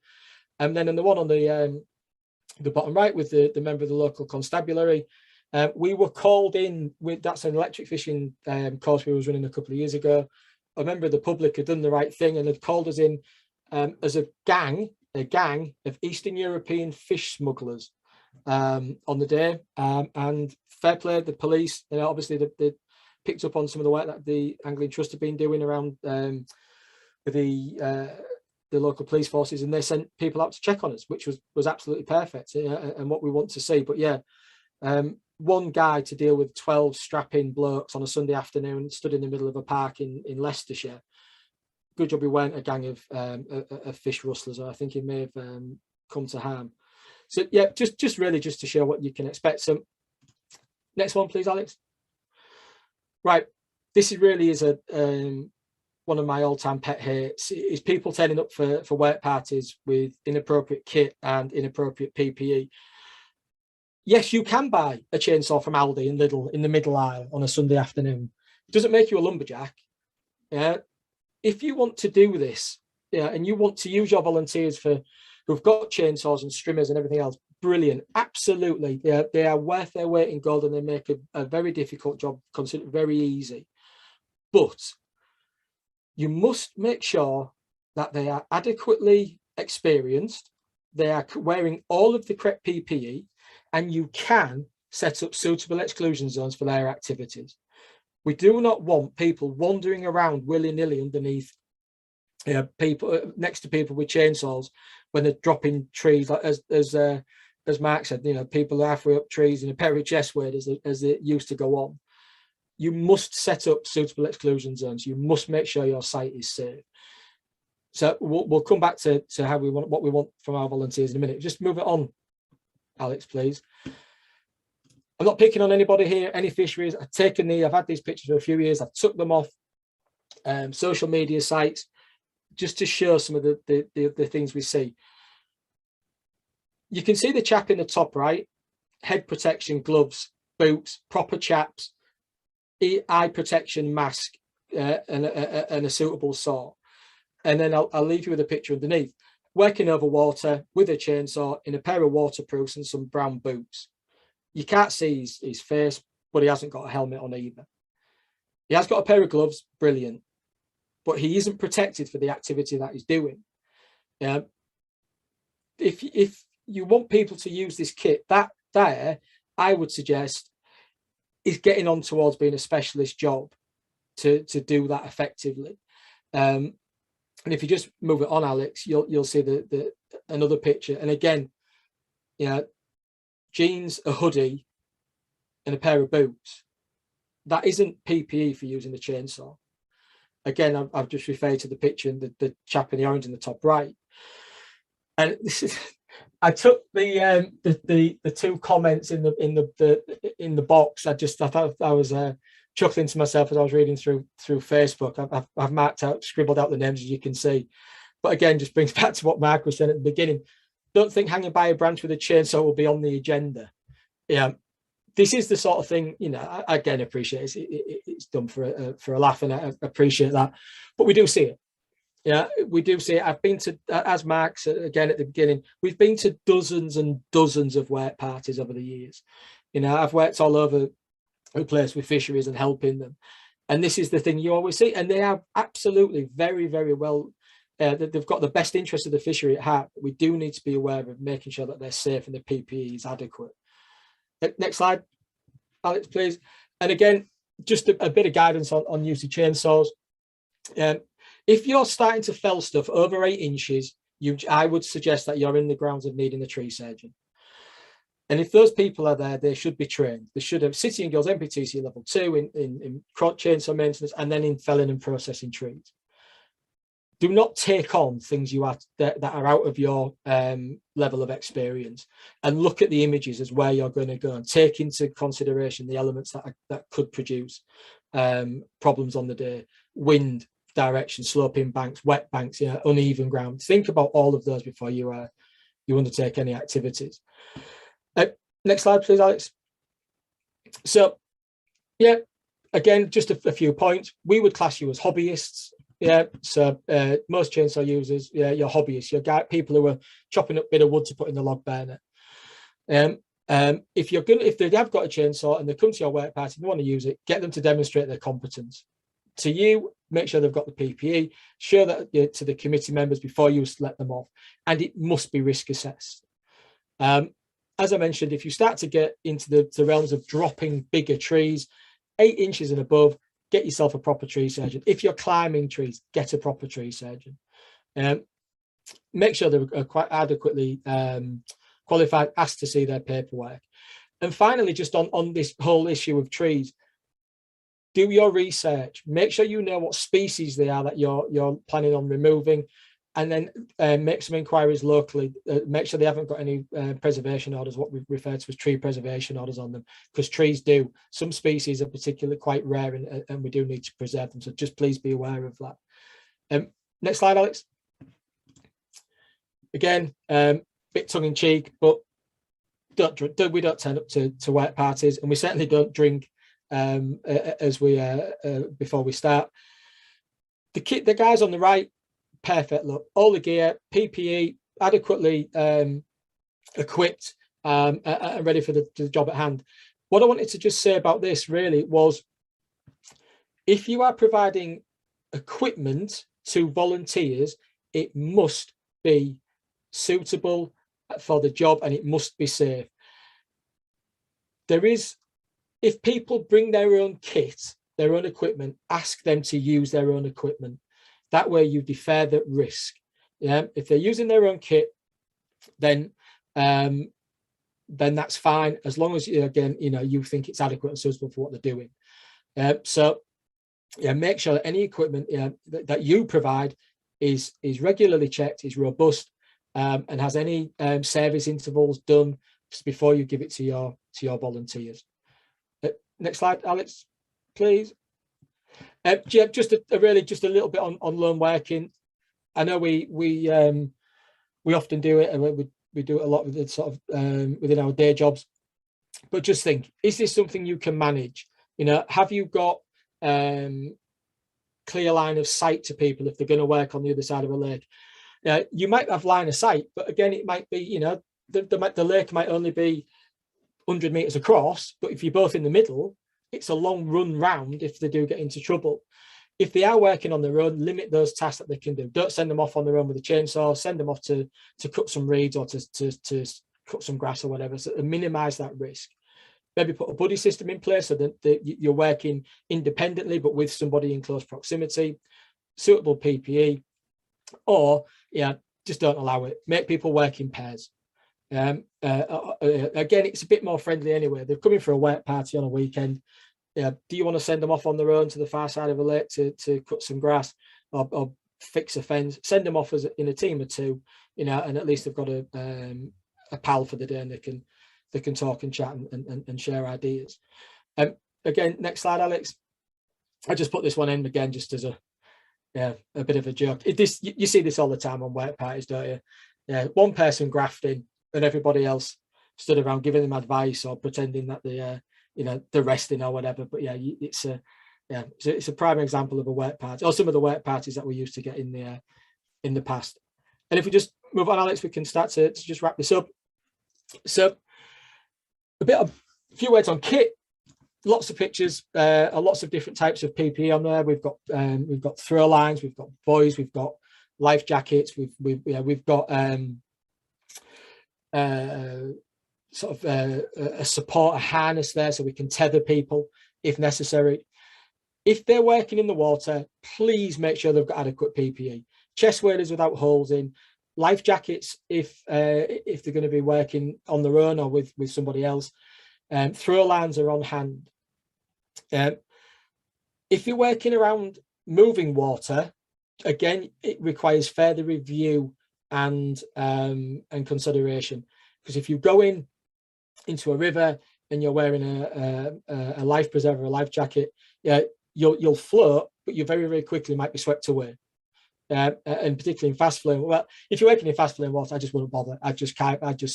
And then in the one on the bottom right with the member of the local constabulary, we were called in with, that's an electric fishing course we was running a couple of years ago. A member of the public had done the right thing and had called us in as a gang of Eastern European fish smugglers on the day, and fair play, the police, you know, obviously they picked up on some of the work that the Angling Trust have been doing around with the local police forces, and they sent people out to check on us, which was absolutely perfect, and what we want to see. But yeah, one guy to deal with 12 strapping blokes on a Sunday afternoon stood in the middle of a park in Leicestershire. Good job we weren't a gang of fish rustlers, or I think it may have come to harm. So yeah, just really just to show what you can expect. So next one, please, Alex. Right, this is really is a one of my all-time pet hates, is people turning up for work parties with inappropriate kit and inappropriate PPE. Yes, you can buy a chainsaw from Aldi and Lidl in the middle aisle on a Sunday afternoon. It doesn't make you a lumberjack. Yeah, if you want to do this, yeah, and you want to use your volunteers who've got chainsaws and strimmers and everything else, brilliant, absolutely. They are worth their weight in gold, and they make a very difficult job considered very easy. But you must make sure that they are adequately experienced, they are wearing all of the correct PPE, and you can set up suitable exclusion zones for their activities. We do not want people wandering around willy-nilly underneath people, next to people with chainsaws when they're dropping trees, like as Mark said, you know, people are halfway up trees in a pair of chest waders as it used to go on. You must set up suitable exclusion zones. You must make sure your site is safe. So we'll come back to how we want, what we want from our volunteers in a minute. Just move it on, Alex, please. I'm not picking on anybody here, any fisheries. I've had these pictures for a few years. I've took them off social media sites just to show some of the things we see. You can see the chap in the top right, head protection, gloves, boots, proper chaps, eye protection, mask, and a suitable saw. And then I'll leave you with a picture underneath, working over water with a chainsaw in a pair of waterproofs and some brown boots. You can't see his face, but he hasn't got a helmet on either. He has got a pair of gloves, brilliant, but he isn't protected for the activity that he's doing. If you want people to use this kit, that there, I would suggest, is getting on towards being a specialist job to do that effectively. And if you just move it on, Alex, you'll see the another picture. And again, jeans, a hoodie, and a pair of boots. That isn't PPE for using the chainsaw. Again, I've just referred to the picture and the chap in the orange in the top right. And this is, I took the two comments in the box. I thought I was chuckling to myself as I was reading through Facebook. I've marked out, scribbled out the names, as you can see. But again, just brings back to what Mark was saying at the beginning. Don't think hanging by a branch with a chainsaw will be on the agenda. Yeah, this is the sort of thing, I again appreciate it's done for a laugh, and I appreciate that. But we do see it. Yeah, we do see it. I've been to, as Mark said again at the beginning, we've been to dozens and dozens of work parties over the years. I've worked all over the place with fisheries and helping them. And this is the thing you always see, and they are absolutely very, very well. They've got the best interest of the fishery at heart. We do need to be aware of making sure that they're safe and the PPE is adequate. Next slide, Alex, please. And again, just a bit of guidance on use of chainsaws. If you're starting to fell stuff over 8 inches, I would suggest that you're in the grounds of needing a tree surgeon. And if those people are there, they should be trained. They should have City and Guilds NPTC level 2 in chainsaw maintenance, and then in felling and processing trees. Do not take on things that are out of your level of experience, and look at the images as where you're going to go, and take into consideration the elements that could produce problems on the day: wind, direction, sloping banks, wet banks, uneven ground. Think about all of those before you undertake any activities. Next slide, please, Alex. So, yeah, again, just a few points. We would class you as hobbyists. Yeah, so most chainsaw users, yeah, you're hobbyists. You're people who are chopping up a bit of wood to put in the log burner. If they have got a chainsaw and they come to your work party and they want to use it, get them to demonstrate their competence. To you, make sure they've got the PPE. Show that to the committee members before you let them off, and it must be risk assessed. As I mentioned, if you start to get into the realms of dropping bigger trees, 8 inches and above, get yourself a proper tree surgeon. If you're climbing trees, get a proper tree surgeon. Make sure they're quite adequately qualified, ask to see their paperwork. And finally, just on this whole issue of trees, do your research. Make sure you know what species they are that you're planning on removing, and then make some inquiries locally. Make sure they haven't got any preservation orders, what we refer to as tree preservation orders on them, because trees do. Some species are particularly quite rare, and we do need to preserve them. So just please be aware of that. Next slide, Alex. Again, bit tongue-in-cheek, but we don't turn up to work parties, and we certainly don't drink as we before we start. The guys on the right, perfect look, all the gear, PPE, adequately equipped and ready for the job at hand. What I wanted to just say about this really was, if you are providing equipment to volunteers, it must be suitable for the job and it must be safe. If people bring their own kit, their own equipment, ask them to use their own equipment. That way you defer the risk. Yeah, if they're using their own kit, then that's fine, as long as you think it's adequate and suitable for what they're doing. So yeah, make sure that any equipment that you provide is regularly checked, is robust, and has any service intervals done just before you give it to your volunteers. Next slide, Alex, please. Just a little bit on lone working. I know we often do it, and we do it a lot with it sort of within our day jobs. But just think, is this something you can manage? Have you got clear line of sight to people if they're going to work on the other side of a lake? You might have line of sight, but again, it might be the lake might only be 100 meters across, but if you're both in the middle, it's a long run round if they do get into trouble. If they are working on their own, limit those tasks that they can do. Don't send them off on their own with a chainsaw. Send them off to cut some reeds or to cut some grass or whatever, so to minimize that risk. Maybe put a buddy system in place so that you're working independently but with somebody in close proximity. Suitable PPE, or just don't allow it. Make people work in pairs. Again, it's a bit more friendly anyway. They're coming for a work party on a weekend. Do you want to send them off on their own to the far side of a lake to cut some grass or fix a fence? Send them off in a team of two, and at least they've got a pal for the day, and they can talk and chat and share ideas. Again, next slide, Alex. I just put this one in again just as a bit of a joke. You see this all the time on work parties, don't you? Yeah, one person grafting and everybody else stood around giving them advice or pretending that they're resting or whatever. But it's a prime example of a work party, or some of the work parties that we used to get in the past. And if we just move on, Alex, we can start to just wrap this up. So a few words on kit. lots of pictures, lots of different types of PPE on there. We've got throw lines, we've got buoys, we've got life jackets, we've got sort of a support, a harness there, so we can tether people if necessary. If they're working in the water, please make sure they've got adequate PPE. Chest waders without holes in, life jackets if they're going to be working on their own or with somebody else. Throw lines are on hand. If you're working around moving water, again, it requires further review and consideration, because if you go into a river and you're wearing a life preserver, a life jacket, you'll float, but you very, very quickly might be swept away. And particularly in fast flowing. Well, if you're working in fast flowing water, I just wouldn't bother. I'd just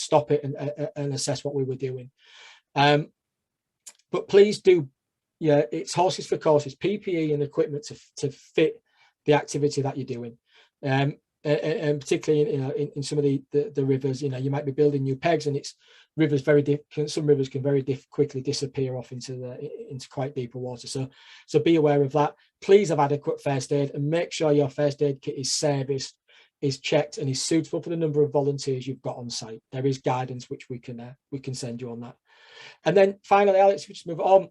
stop it and assess what we were doing. But please do, it's horses for courses, PPE and equipment to fit the activity that you're doing. And particularly in some of the rivers, you might be building new pegs, and rivers some rivers can very quickly disappear off into quite deeper water. So be aware of that. Please have adequate first aid, and make sure your first aid kit is serviced, is checked, and is suitable for the number of volunteers you've got on site. There is guidance which we can send you on that. And then finally, Alex, we just move on.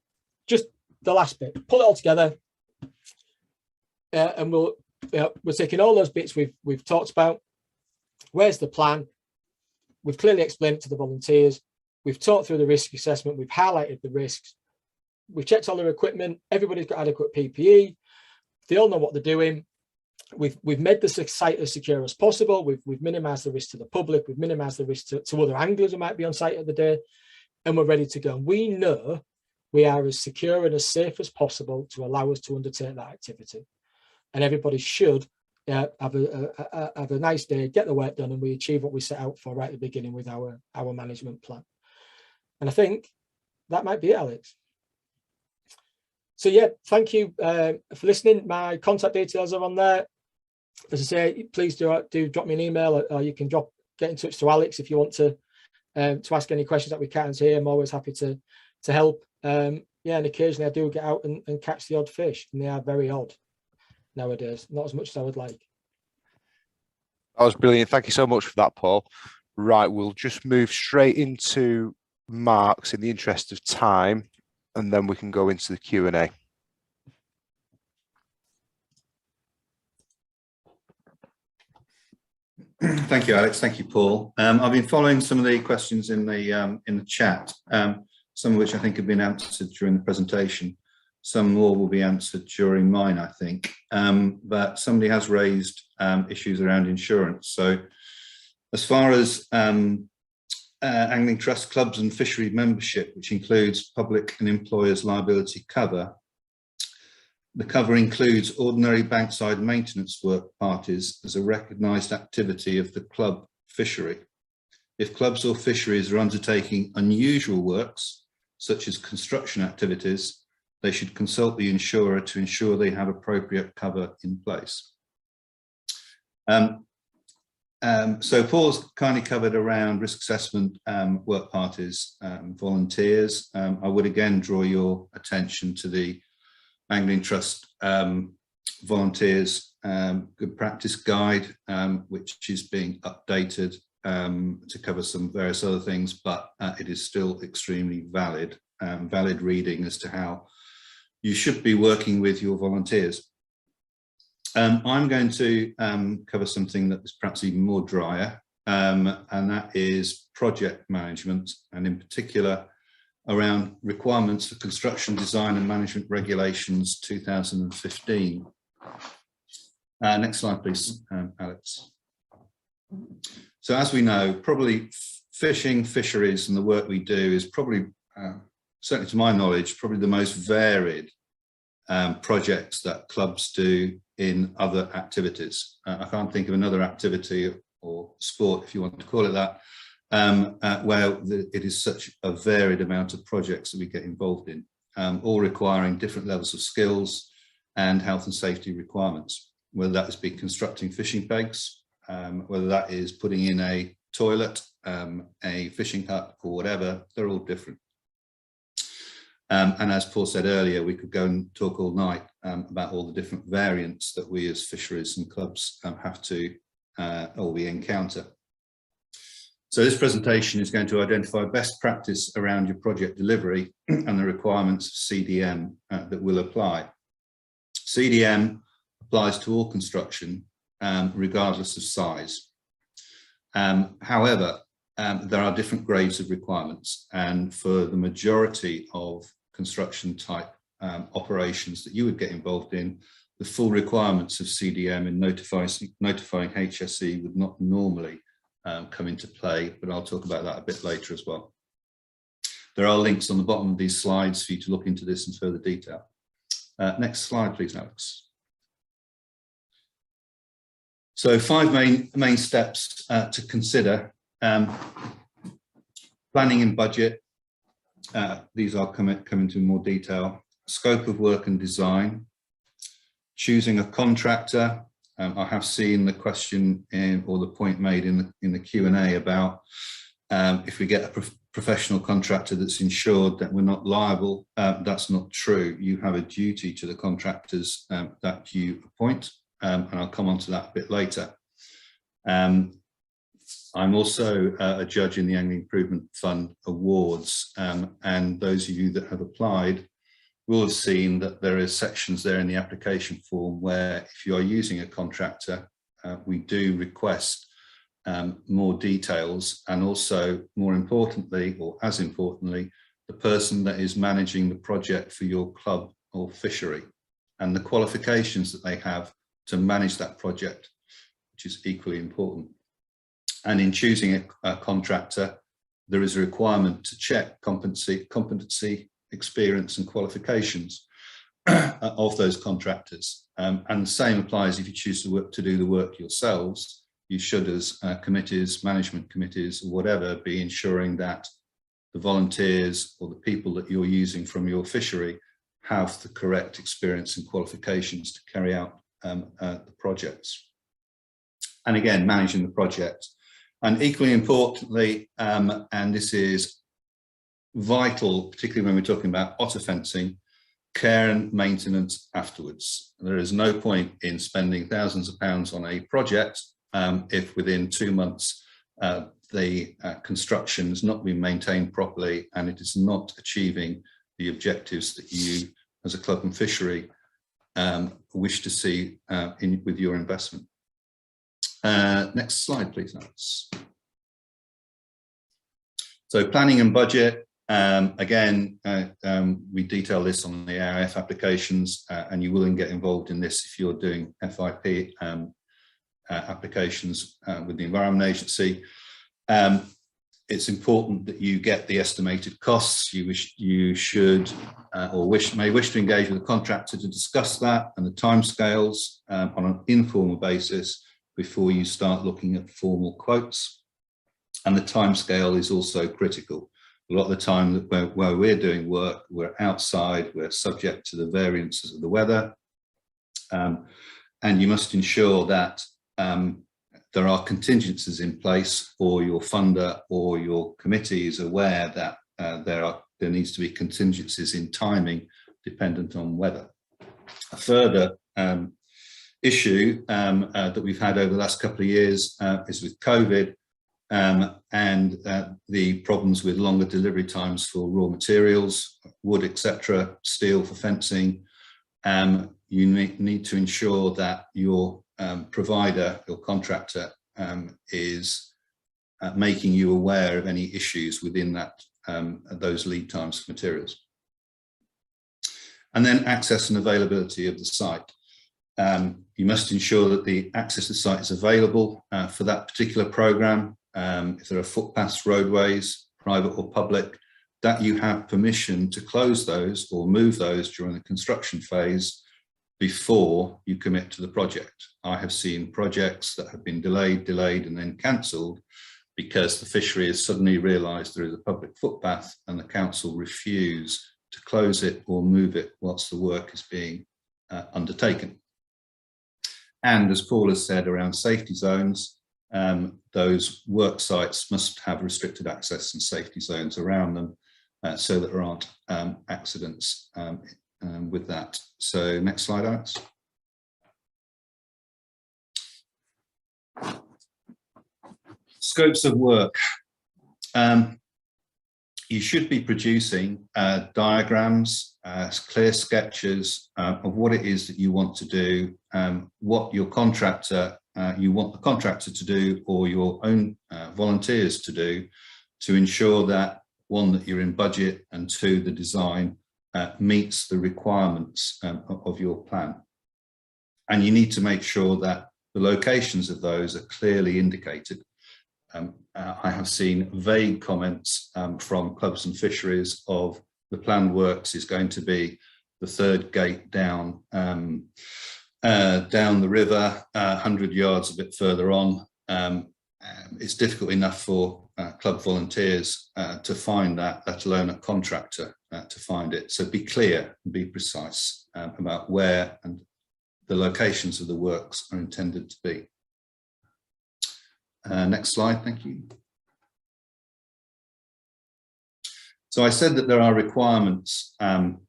Just the last bit, pull it all together, and we're taking all those bits we've talked about. Where's the plan? We've clearly explained it to the volunteers. We've talked through the risk assessment. We've highlighted the risks. We've checked all their equipment. Everybody's got adequate PPE. They all know what they're doing. We've made the site as secure as possible. We've minimised the risk to the public. We've minimised the risk to other anglers who might be on site at the day, and we're ready to go. We know we are as secure and as safe as possible to allow us to undertake that activity. And everybody should have a nice day, get the work done, and we achieve what we set out for right at the beginning with our management plan. And I think that might be it, Alex. So yeah, thank you for listening. My contact details are on there. As I say, please do drop me an email, or you can get in touch to Alex if you want to ask any questions that we can't answer here. I'm always happy to help. And occasionally I do get out and catch the odd fish, and they are very odd nowadays, not as much as I would like. That was brilliant. Thank you so much for that, Paul. Right, we'll just move straight into marks in the interest of time, and then we can go into the Q&A. Thank you, Alex. Thank you, Paul. I've been following some of the questions in the chat, some of which I think have been answered during the presentation. Some more will be answered during mine, I think. But somebody has raised issues around insurance. So as far as angling trust clubs and fishery membership, which includes public and employers liability cover, the cover includes ordinary bankside maintenance work parties as a recognised activity of the club fishery. If clubs or fisheries are undertaking unusual works, such as construction activities, they should consult the insurer to ensure they have appropriate cover in place. So Paul's kindly covered around risk assessment, work parties, volunteers. I would again draw your attention to the Angling Trust volunteers good practice guide, which is being updated to cover some various other things, but it is still extremely valid reading as to how you should be working with your volunteers. I'm going to cover something that is perhaps even more drier, and that is project management, and in particular around requirements for construction design and management regulations 2015. Next slide, please, Alex. So as we know, probably fisheries and the work we do is probably, certainly to my knowledge, probably the most varied projects that clubs do in other activities. I can't think of another activity or sport, if you want to call it that, where it is such a varied amount of projects that we get involved in, all requiring different levels of skills and health and safety requirements, whether that is constructing fishing pegs, whether that is putting in a toilet, a fishing hut, or whatever. They're all different. And as Paul said earlier, we could go and talk all night about all the different variants that we as fisheries and clubs have to, or we encounter. So this presentation is going to identify best practice around your project delivery and the requirements of CDM that will apply. CDM applies to all construction, regardless of size. However, there are different grades of requirements, and for the majority of construction type operations that you would get involved in, the full requirements of CDM in notifying HSE would not normally come into play, but I'll talk about that a bit later as well. There are links on the bottom of these slides for you to look into this in further detail. Next slide, please, Alex. So 5 main steps to consider. Planning and budget. These I'll come into more detail. Scope of work and design. Choosing a contractor. I have seen the question or the point made in the Q&A about if we get a professional contractor that's insured that we're not liable. That's not true. You have a duty to the contractors that you appoint, and I'll come on to that a bit later. I'm also a judge in the Angling Improvement Fund Awards, and those of you that have applied will have seen that there are sections there in the application form where if you are using a contractor, we do request more details, and also more importantly, or as importantly, the person that is managing the project for your club or fishery and the qualifications that they have to manage that project, which is equally important. And in choosing a contractor, there is a requirement to check competency, experience and qualifications of those contractors. And the same applies if you choose to do the work yourselves. You should, as committees, management committees, or whatever, be ensuring that the volunteers or the people that you're using from your fishery have the correct experience and qualifications to carry out the projects. And again, managing the project. And equally importantly, and this is vital, particularly when we're talking about otter fencing, care and maintenance afterwards. There is no point in spending thousands of pounds on a project if within 2 months the construction has not been maintained properly and it is not achieving the objectives that you as a club and fishery wish to see with your investment. Next slide, please, Alex. So planning and budget. Again, we detail this on the AIF applications, and you will get involved in this if you're doing FIP applications with the Environment Agency. It's important that you get the estimated costs. You should may wish to engage with a contractor to discuss that and the timescales on an informal basis before you start looking at formal quotes. And the timescale is also critical. A lot of the time where we're doing work, we're outside, we're subject to the variances of the weather. And you must ensure that there are contingencies in place, or your funder or your committee is aware that there needs to be contingencies in timing dependent on weather. A further issue that we've had over the last couple of years is with COVID. And the problems with longer delivery times for raw materials, wood, etc., steel for fencing. You need to ensure that your provider, your contractor, is making you aware of any issues within that those lead times for materials. And then access and availability of the site. You must ensure that the access to the site is available for that particular programme. If there are footpaths, roadways, private or public, that you have permission to close those or move those during the construction phase before you commit to the project. I have seen projects that have been delayed and then cancelled because the fishery has suddenly realised there is a public footpath and the council refuse to close it or move it whilst the work is being undertaken. And as Paul has said around safety zones, those work sites must have restricted access and safety zones around them so that there aren't accidents with that. So next slide, Alex. Scopes of work. You should be producing diagrams, clear sketches of what it is that you want to do, what your contractor, you want the contractor to do, or your own volunteers to do, to ensure that, one, that you're in budget, and two, the design meets the requirements of your plan. And you need to make sure that the locations of those are clearly indicated. I have seen vague comments from Coulson Fisheries of the planned works is going to be the third gate down the river, 100 yards a bit further on. It's difficult enough for club volunteers to find that, let alone a contractor to find it. So be clear and be precise about where and the locations of the works are intended to be. Next slide, thank you. So I said that there are requirements that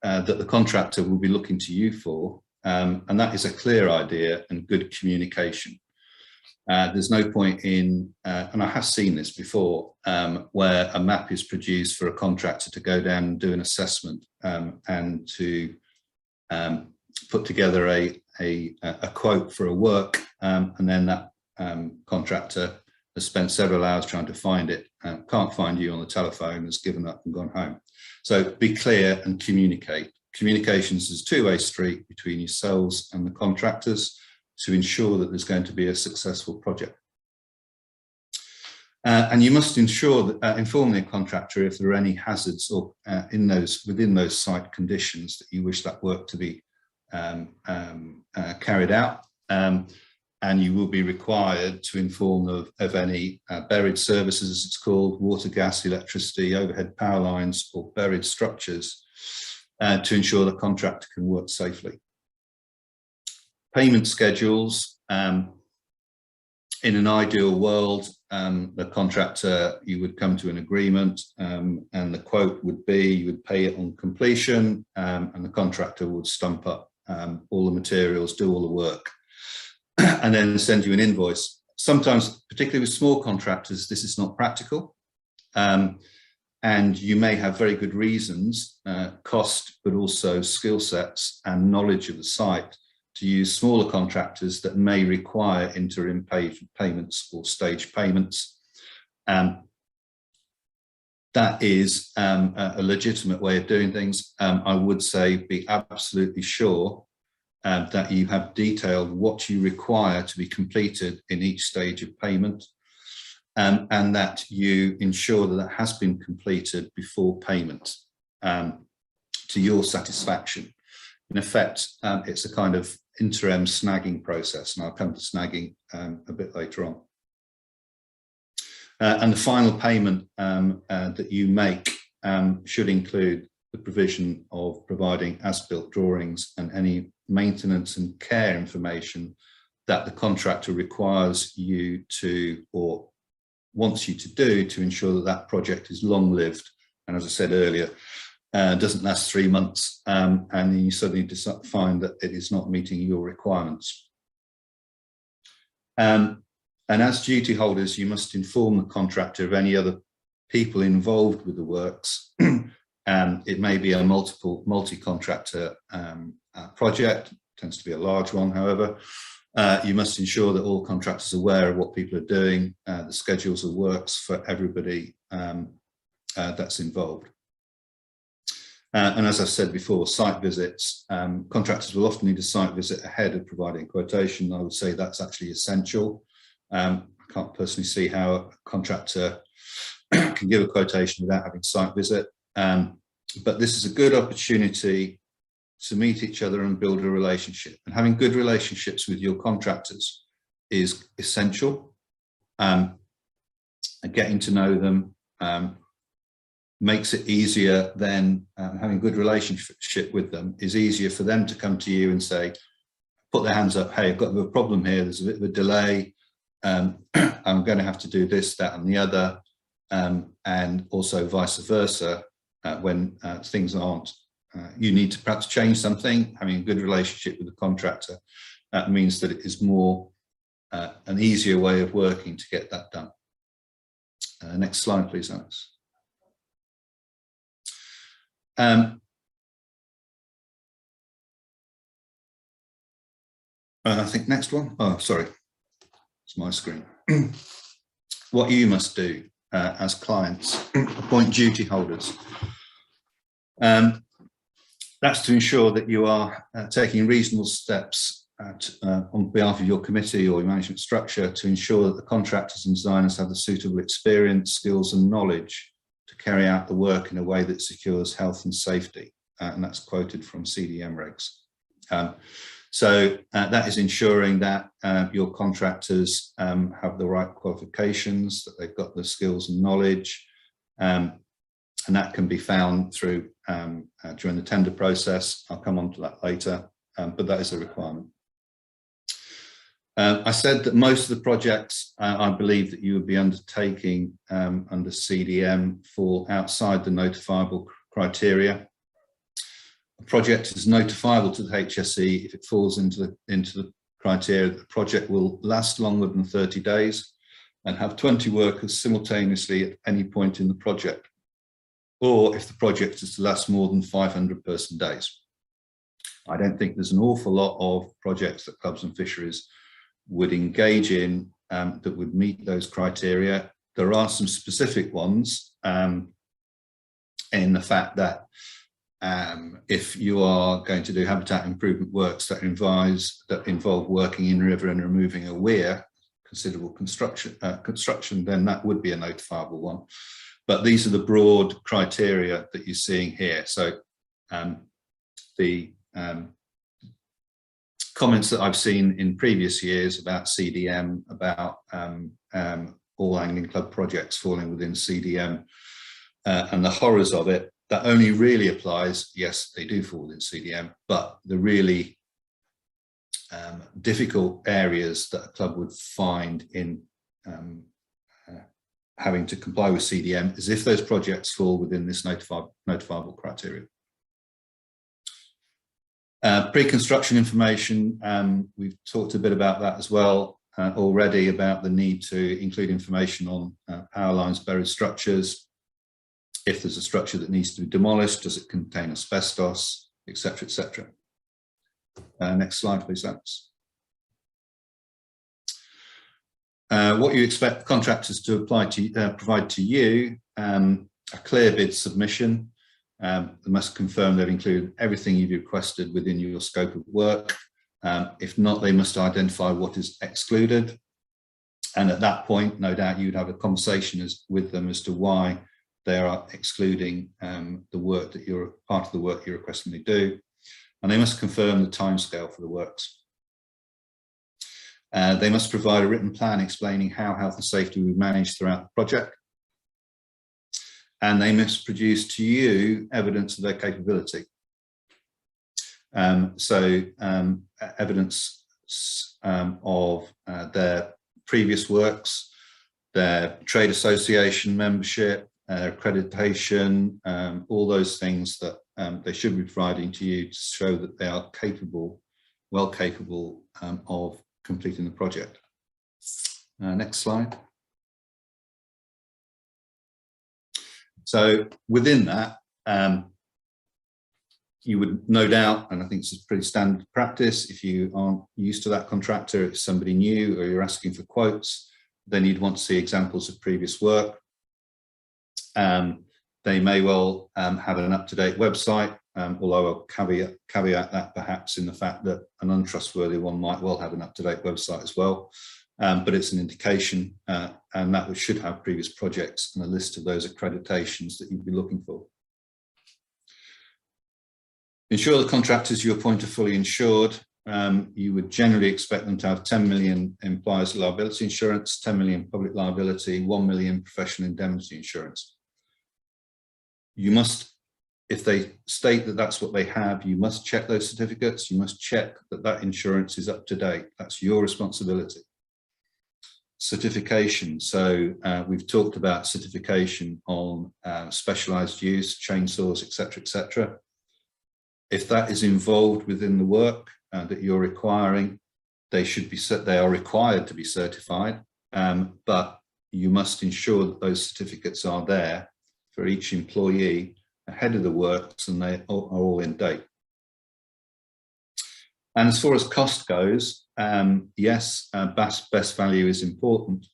the contractor will be looking to you for, and that is a clear idea and good communication. There's no point in, and I have seen this before, where a map is produced for a contractor to go down and do an assessment and to put together a quote for a work, and then that contractor has spent several hours trying to find it, can't find you on the telephone, has given up and gone home. So be clear and communicate. Communications is a two-way street between yourselves and the contractors to ensure that there's going to be a successful project. And you must ensure that, inform the contractor if there are any hazards or within those site conditions that you wish that work to be carried out. And you will be required to inform of any buried services, as it's called, water, gas, electricity, overhead power lines, or buried structures to ensure the contractor can work safely. Payment schedules. In an ideal world, the contractor, you would come to an agreement, and the quote would be, you would pay it on completion, and the contractor would stump up all the materials, do all the work, and then send you an invoice. Sometimes, particularly with small contractors, this is not practical. And you may have very good reasons, cost, but also skill sets and knowledge of the site to use smaller contractors that may require interim payments or stage payments. That is a legitimate way of doing things. I would say be absolutely sure that you have detailed what you require to be completed in each stage of payment, and that you ensure that that has been completed before payment to your satisfaction. In effect, it's a kind of interim snagging process, and I'll come to snagging a bit later on. And the final payment that you make should include the provision of providing as-built drawings and any maintenance and care information that the contractor requires you to, or wants you to do, to ensure that that project is long-lived. And as I said earlier, doesn't last 3 months, and then you suddenly find that it is not meeting your requirements. And as duty holders, you must inform the contractor of any other people involved with the works. It may be a multi-contractor project, tends to be a large one, however. You must ensure that all contractors are aware of what people are doing, the schedules of works for everybody that's involved. And as I said before, site visits, contractors will often need a site visit ahead of providing a quotation. I would say that's actually essential. I can't personally see how a contractor can give a quotation without having a site visit. But this is a good opportunity to meet each other and build a relationship. And having good relationships with your contractors is essential. And getting to know them makes it easier then, having a good relationship with them is easier for them to come to you and say, put their hands up, hey, I've got a problem here, there's a bit of a delay, I'm going to have to do this, that and the other. and also vice versa when things aren't. You need to perhaps change something. Having a good relationship with the contractor, that means that it is more an easier way of working to get that done. Next slide, please, Alex. I think next one. Oh, sorry, it's my screen. What you must do as clients, appoint duty holders. That's to ensure that you are taking reasonable steps on behalf of your committee or your management structure to ensure that the contractors and designers have the suitable experience, skills and knowledge to carry out the work in a way that secures health and safety. And that's quoted from CDM regs. So that is ensuring that your contractors have the right qualifications, that they've got the skills and knowledge, and that can be found through during the tender process. I'll come on to that later, but that is a requirement. I said that most of the projects I believe that you would be undertaking under CDM fall outside the notifiable criteria. A project is notifiable to the HSE if it falls into the criteria that the project will last longer than 30 days and have 20 workers simultaneously at any point in the project, or if the project is to last more than 500 person days. I don't think there's an awful lot of projects that clubs and fisheries would engage in that would meet those criteria. There are some specific ones in the fact that if you are going to do habitat improvement works that involve working in river and removing a weir, considerable construction, then that would be a notifiable one. But these are the broad criteria that you're seeing here. So the comments that I've seen in previous years about CDM, about all angling club projects falling within CDM and the horrors of it, that only really applies, yes, they do fall in CDM, but the really difficult areas that a club would find in having to comply with CDM is if those projects fall within this notifiable criteria. Pre-construction information, we've talked a bit about that as well already, about the need to include information on power lines, buried structures. If there's a structure that needs to be demolished, does it contain asbestos, etc., etc. Next slide, please, Alex. What you expect contractors to apply to provide to you, a clear bid submission. They must confirm they've included everything you've requested within your scope of work. If not, they must identify what is excluded. And at that point, no doubt you'd have a conversation with them as to why they are excluding the work that part of the work you're requesting they do. And they must confirm the timescale for the works. They must provide a written plan explaining how health and safety will be managed throughout the project. And they must produce to you evidence of their capability. Evidence of their previous works, their trade association membership, accreditation, all those things that they should be providing to you to show that they are capable, well capable of completing the project. Next slide. So within that, you would no doubt, and I think this is pretty standard practice, if you aren't used to that contractor, if somebody new or you're asking for quotes, then you'd want to see examples of previous work. They may well have an up-to-date website, although I'll caveat that perhaps in the fact that an untrustworthy one might well have an up-to-date website as well. But it's an indication, and that should have previous projects and a list of those accreditations that you'd be looking for. Ensure the contractors you appoint are fully insured. You would generally expect them to have 10 million employers liability insurance, 10 million public liability, 1 million professional indemnity insurance. You must, if they state that that's what they have, you must check those certificates. You must check that that insurance is up to date. That's your responsibility. certification. So we've talked about certification on specialized use, chainsaws, etc., etc. If that is involved within the work that you're requiring, they are required to be certified, but you must ensure that those certificates are there for each employee ahead of the works, and they are all in date. And as far as cost goes, yes, best value is important,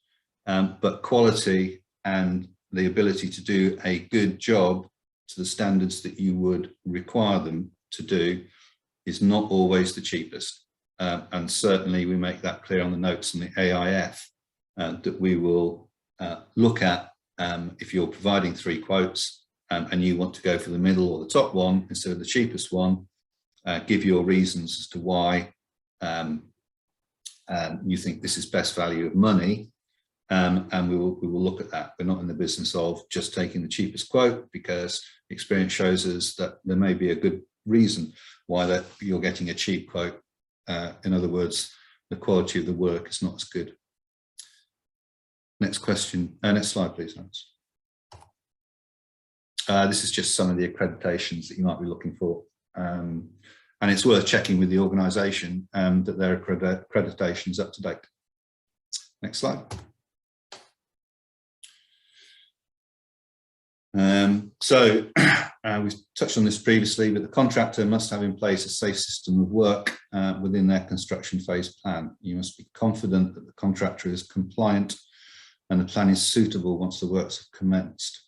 but quality and the ability to do a good job to the standards that you would require them to do is not always the cheapest. And certainly we make that clear on the notes in the AIF that we will look at if you're providing 3 quotes and you want to go for the middle or the top one instead of the cheapest one. Give your reasons as to why you think this is best value of money, and we will look at that. We're not in the business of just taking the cheapest quote, because experience shows us that there may be a good reason why you're getting a cheap quote. In other words, the quality of the work is not as good. Next question, next slide, please, Lance. This is just some of the accreditations that you might be looking for. And it's worth checking with the organisation that their accreditation is up to date. Next slide. We've touched on this previously, but the contractor must have in place a safe system of work within their construction phase plan. You must be confident that the contractor is compliant and the plan is suitable once the works have commenced.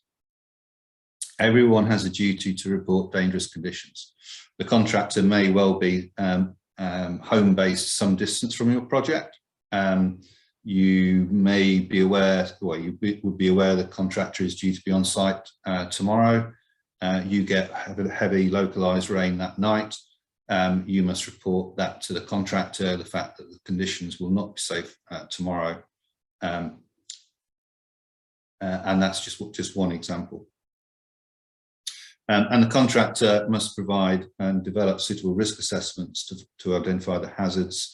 Everyone has a duty to report dangerous conditions. The contractor may well be home-based some distance from your project. You may be aware, well, you would be aware the contractor is due to be on site tomorrow. You get heavy localised rain that night. You must report that to the contractor, the fact that the conditions will not be safe tomorrow. And that's just one example. And the contractor must provide and develop suitable risk assessments to identify the hazards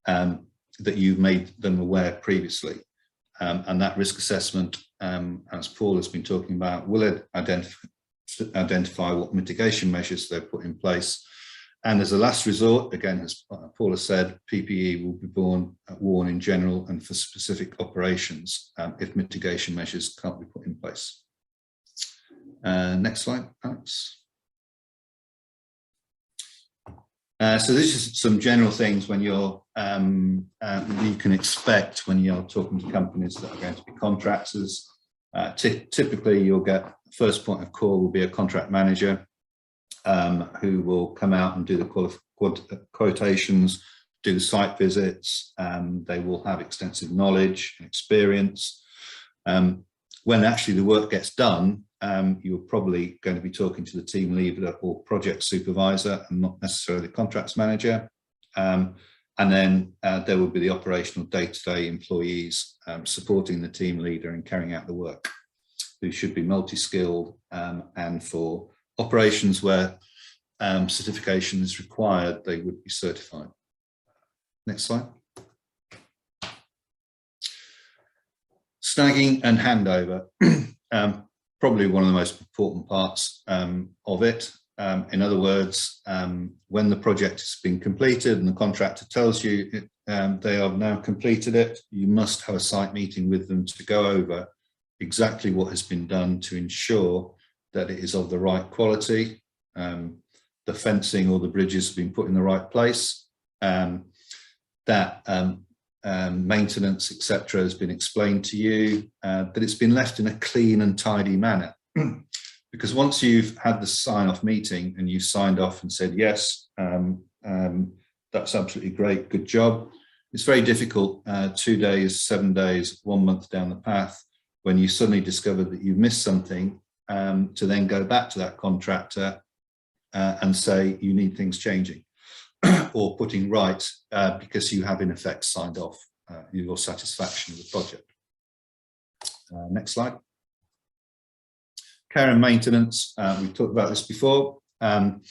that you've made them aware previously. And that risk assessment, as Paul has been talking about, will identify what mitigation measures they've put in place. And as a last resort, again, as Paul has said, PPE will be worn in general and for specific operations if mitigation measures can't be put in place. Next slide, Alex. So this is some general things when you're you can expect when you're talking to companies that are going to be contractors. Typically, you'll get first point of call will be a contract manager who will come out and do the quotations, do the site visits. They will have extensive knowledge and experience. When actually the work gets done, you're probably going to be talking to the team leader or project supervisor and not necessarily the contracts manager. And then there will be the operational day-to-day employees supporting the team leader and carrying out the work, who should be multi-skilled, and for operations where certification is required, they would be certified. Next slide. Snagging and handover, probably one of the most important parts of it. In other words, when the project has been completed and the contractor tells you they have now completed it, you must have a site meeting with them to go over exactly what has been done to ensure that it is of the right quality, the fencing or the bridges have been put in the right place, that maintenance, etc., has been explained to you, that it's been left in a clean and tidy manner. Because once you've had the sign-off meeting and you've signed off and said, yes, that's absolutely great, good job, it's very difficult 2 days, 7 days, 1 month down the path, when you suddenly discover that you've missed something, to then go back to that contractor and say you need things changing or putting right, because you have in effect signed off your satisfaction with the project. Next slide. Care and maintenance, we've talked about this before, and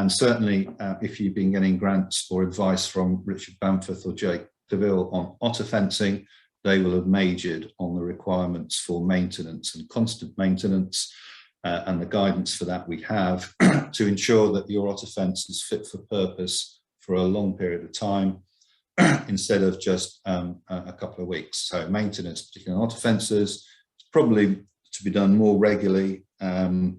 certainly if you've been getting grants or advice from Richard Bamforth or Jake DeVille on otter fencing, they will have majored on the requirements for maintenance and constant maintenance, and the guidance for that we have to ensure that your otter fence is fit for purpose for a long period of time instead of just a couple of weeks. So maintenance, particularly on otter fences, is probably to be done more regularly, or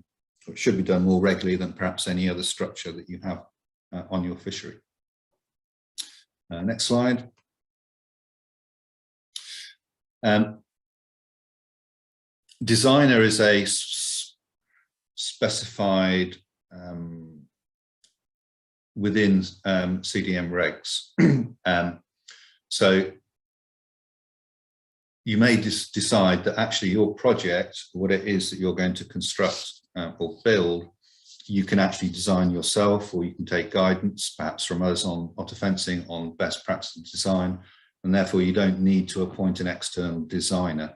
it should be done more regularly than perhaps any other structure that you have on your fishery. Next slide. Designer is a specified within CDM regs. So you may decide that actually your project, what it is that you're going to construct or build, you can actually design yourself, or you can take guidance perhaps from us on otter fencing on best practice design, and therefore you don't need to appoint an external designer.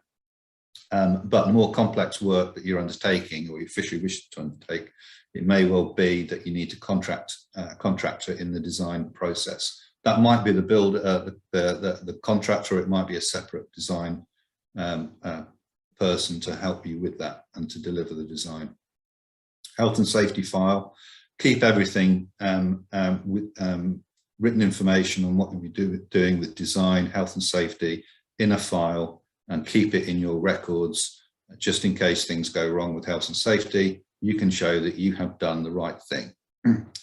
But the more complex work that you're undertaking, or your fishery wishes to undertake, it may well be that you need to contract a contractor in the design process. That might be the builder, the contractor, or it might be a separate design person to help you with that and to deliver the design. Health and safety file, keep everything with written information on what you'll be doing with design, health and safety in a file, and keep it in your records just in case things go wrong with health and safety. You can show that you have done the right thing.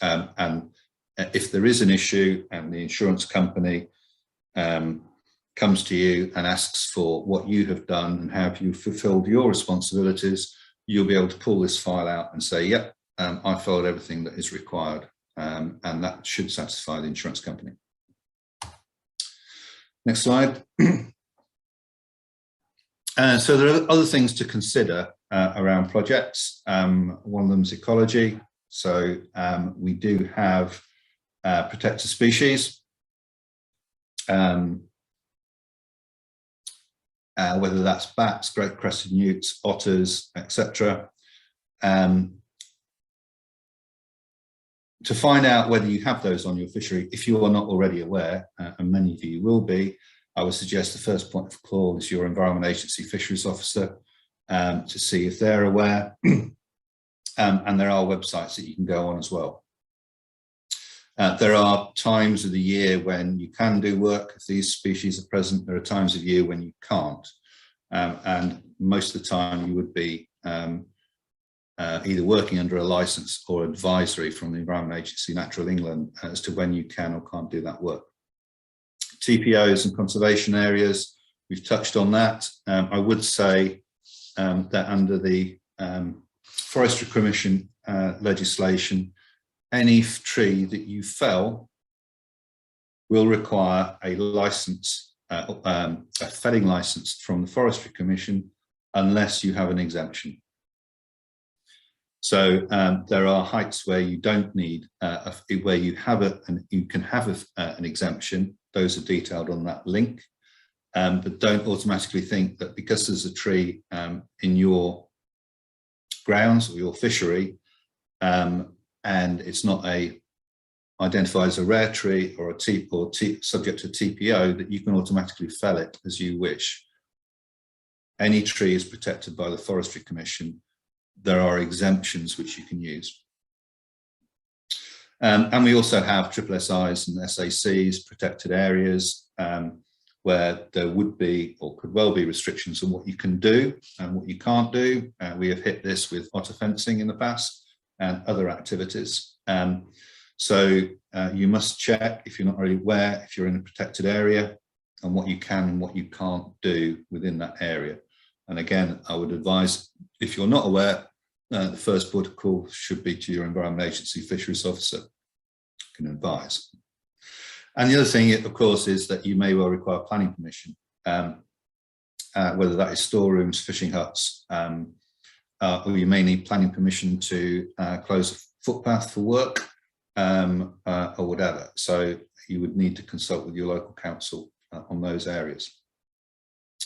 And if there is an issue and the insurance company comes to you and asks for what you have done and have you fulfilled your responsibilities, you'll be able to pull this file out and say, yep, I followed everything that is required. And that should satisfy the insurance company. Next slide. So there are other things to consider around projects. One of them is ecology. So we do have protected species, whether that's bats, great crested newts, otters, etc. To find out whether you have those on your fishery, if you are not already aware, and many of you will be, I would suggest the first point of call is your Environment Agency Fisheries Officer to see if they're aware. And there are websites that you can go on as well. There are times of the year when you can do work if these species are present. There are times of year when you can't. And most of the time you would be either working under a license or advisory from the Environment Agency Natural England as to when you can or can't do that work. TPOs and conservation areas, we've touched on that. I would say that under the Forestry Commission legislation, any tree that you fell will require a license, a felling license from the Forestry Commission, unless you have an exemption. So there are heights where you don't need, where you have you can have an exemption. Those are detailed on that link, but don't automatically think that because there's a tree in your grounds or your fishery, and it's not identified as a rare tree or subject to TPO, that you can automatically fell it as you wish. Any tree is protected by the Forestry Commission. There are exemptions which you can use. And we also have SSSIs and SACs, protected areas, where there would be or could well be restrictions on what you can do and what you can't do. We have hit this with otter fencing in the past and other activities. So you must check, if you're not already aware, if you're in a protected area and what you can and what you can't do within that area. And again, I would advise, if you're not aware, the first port of call should be to your Environment Agency Fisheries Officer, can advise. And the other thing, of course, is that you may well require planning permission, whether that is storerooms, fishing huts, or you may need planning permission to close a footpath for work, or whatever. So you would need to consult with your local council on those areas.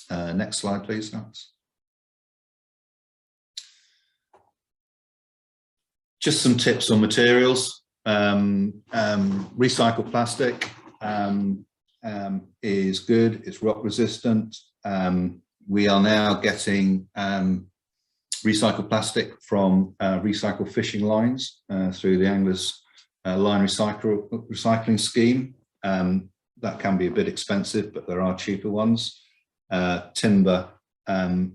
Next slide, please, Alex. Just some tips on materials. Recycle plastic. is good. It's rock resistant. We are now getting recycled plastic from recycled fishing lines through the Anglers Line Recycling Scheme. That can be a bit expensive, but there are cheaper ones. Timber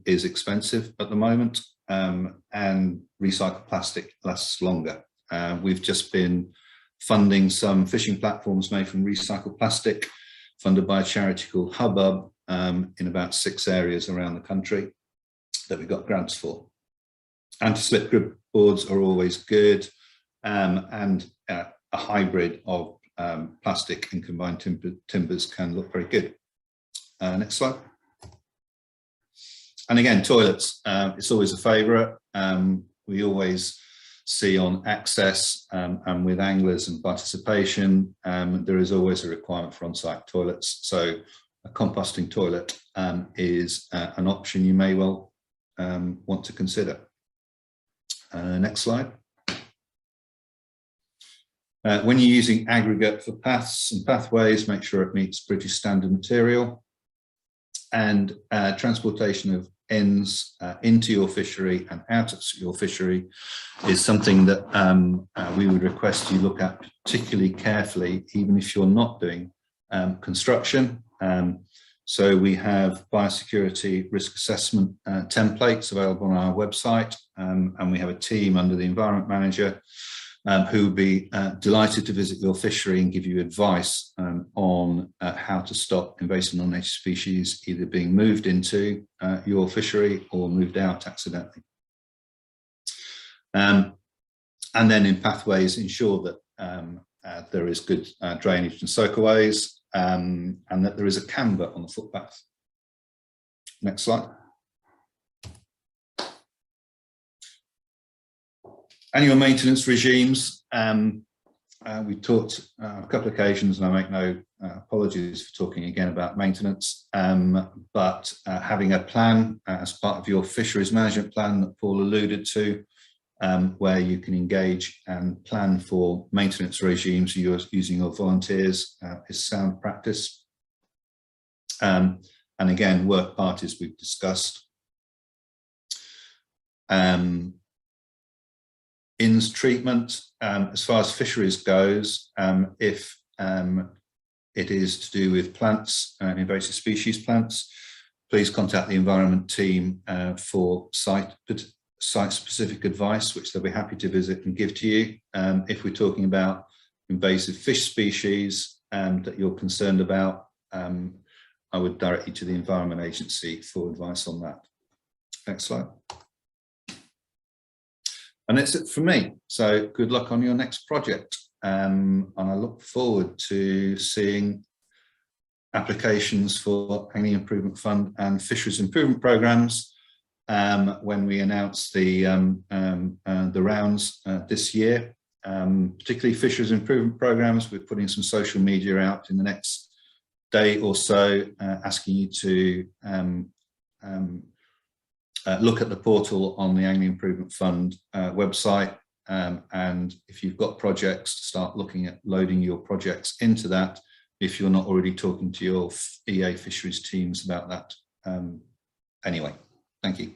is expensive at the moment, and recycled plastic lasts longer. We've just been funding some fishing platforms made from recycled plastic, funded by a charity called Hubbub, in about 6 areas around the country that we got grants for. Anti-slip grip boards are always good, and a hybrid of plastic and combined timbers can look very good. Next slide. And again, toilets, it's always a favourite. We always see on access and with anglers and participation, there is always a requirement for on-site toilets. So a composting toilet is an option you may well want to consider. Next slide. When you're using aggregate for paths and pathways, make sure it meets British standard material. And transportation of ends into your fishery and out of your fishery is something that we would request you look at particularly carefully, even if you're not doing construction. So we have biosecurity risk assessment templates available on our website, and we have a team under the Environment Manager who would be delighted to visit your fishery and give you advice on how to stop invasive non-native species either being moved into your fishery or moved out accidentally. And then in pathways, ensure that there is good drainage and soakaways, and that there is a camber on the footpath. Next slide. Annual maintenance regimes. We talked a couple of occasions, and I make no apologies for talking again about maintenance, but having a plan as part of your fisheries management plan that Paul alluded to, where you can engage and plan for maintenance regimes using your volunteers is sound practice. And again, work parties we've discussed. INS treatment, as far as fisheries goes, if it is to do with plants, invasive species plants, please contact the environment team for site-specific advice, which they'll be happy to visit and give to you. If we're talking about invasive fish species that you're concerned about, I would direct you to the Environment Agency for advice on that. Next slide. And that's it for me. So good luck on your next project. And I look forward to seeing applications for Angling Improvement Fund and Fisheries Improvement Programmes when we announce the rounds this year. Particularly Fisheries Improvement Programmes, we're putting some social media out in the next day or so, asking you to look at the portal on the Angling Improvement Fund website, and if you've got projects, start looking at loading your projects into that if you're not already talking to your EA fisheries teams about that. Anyway, thank you.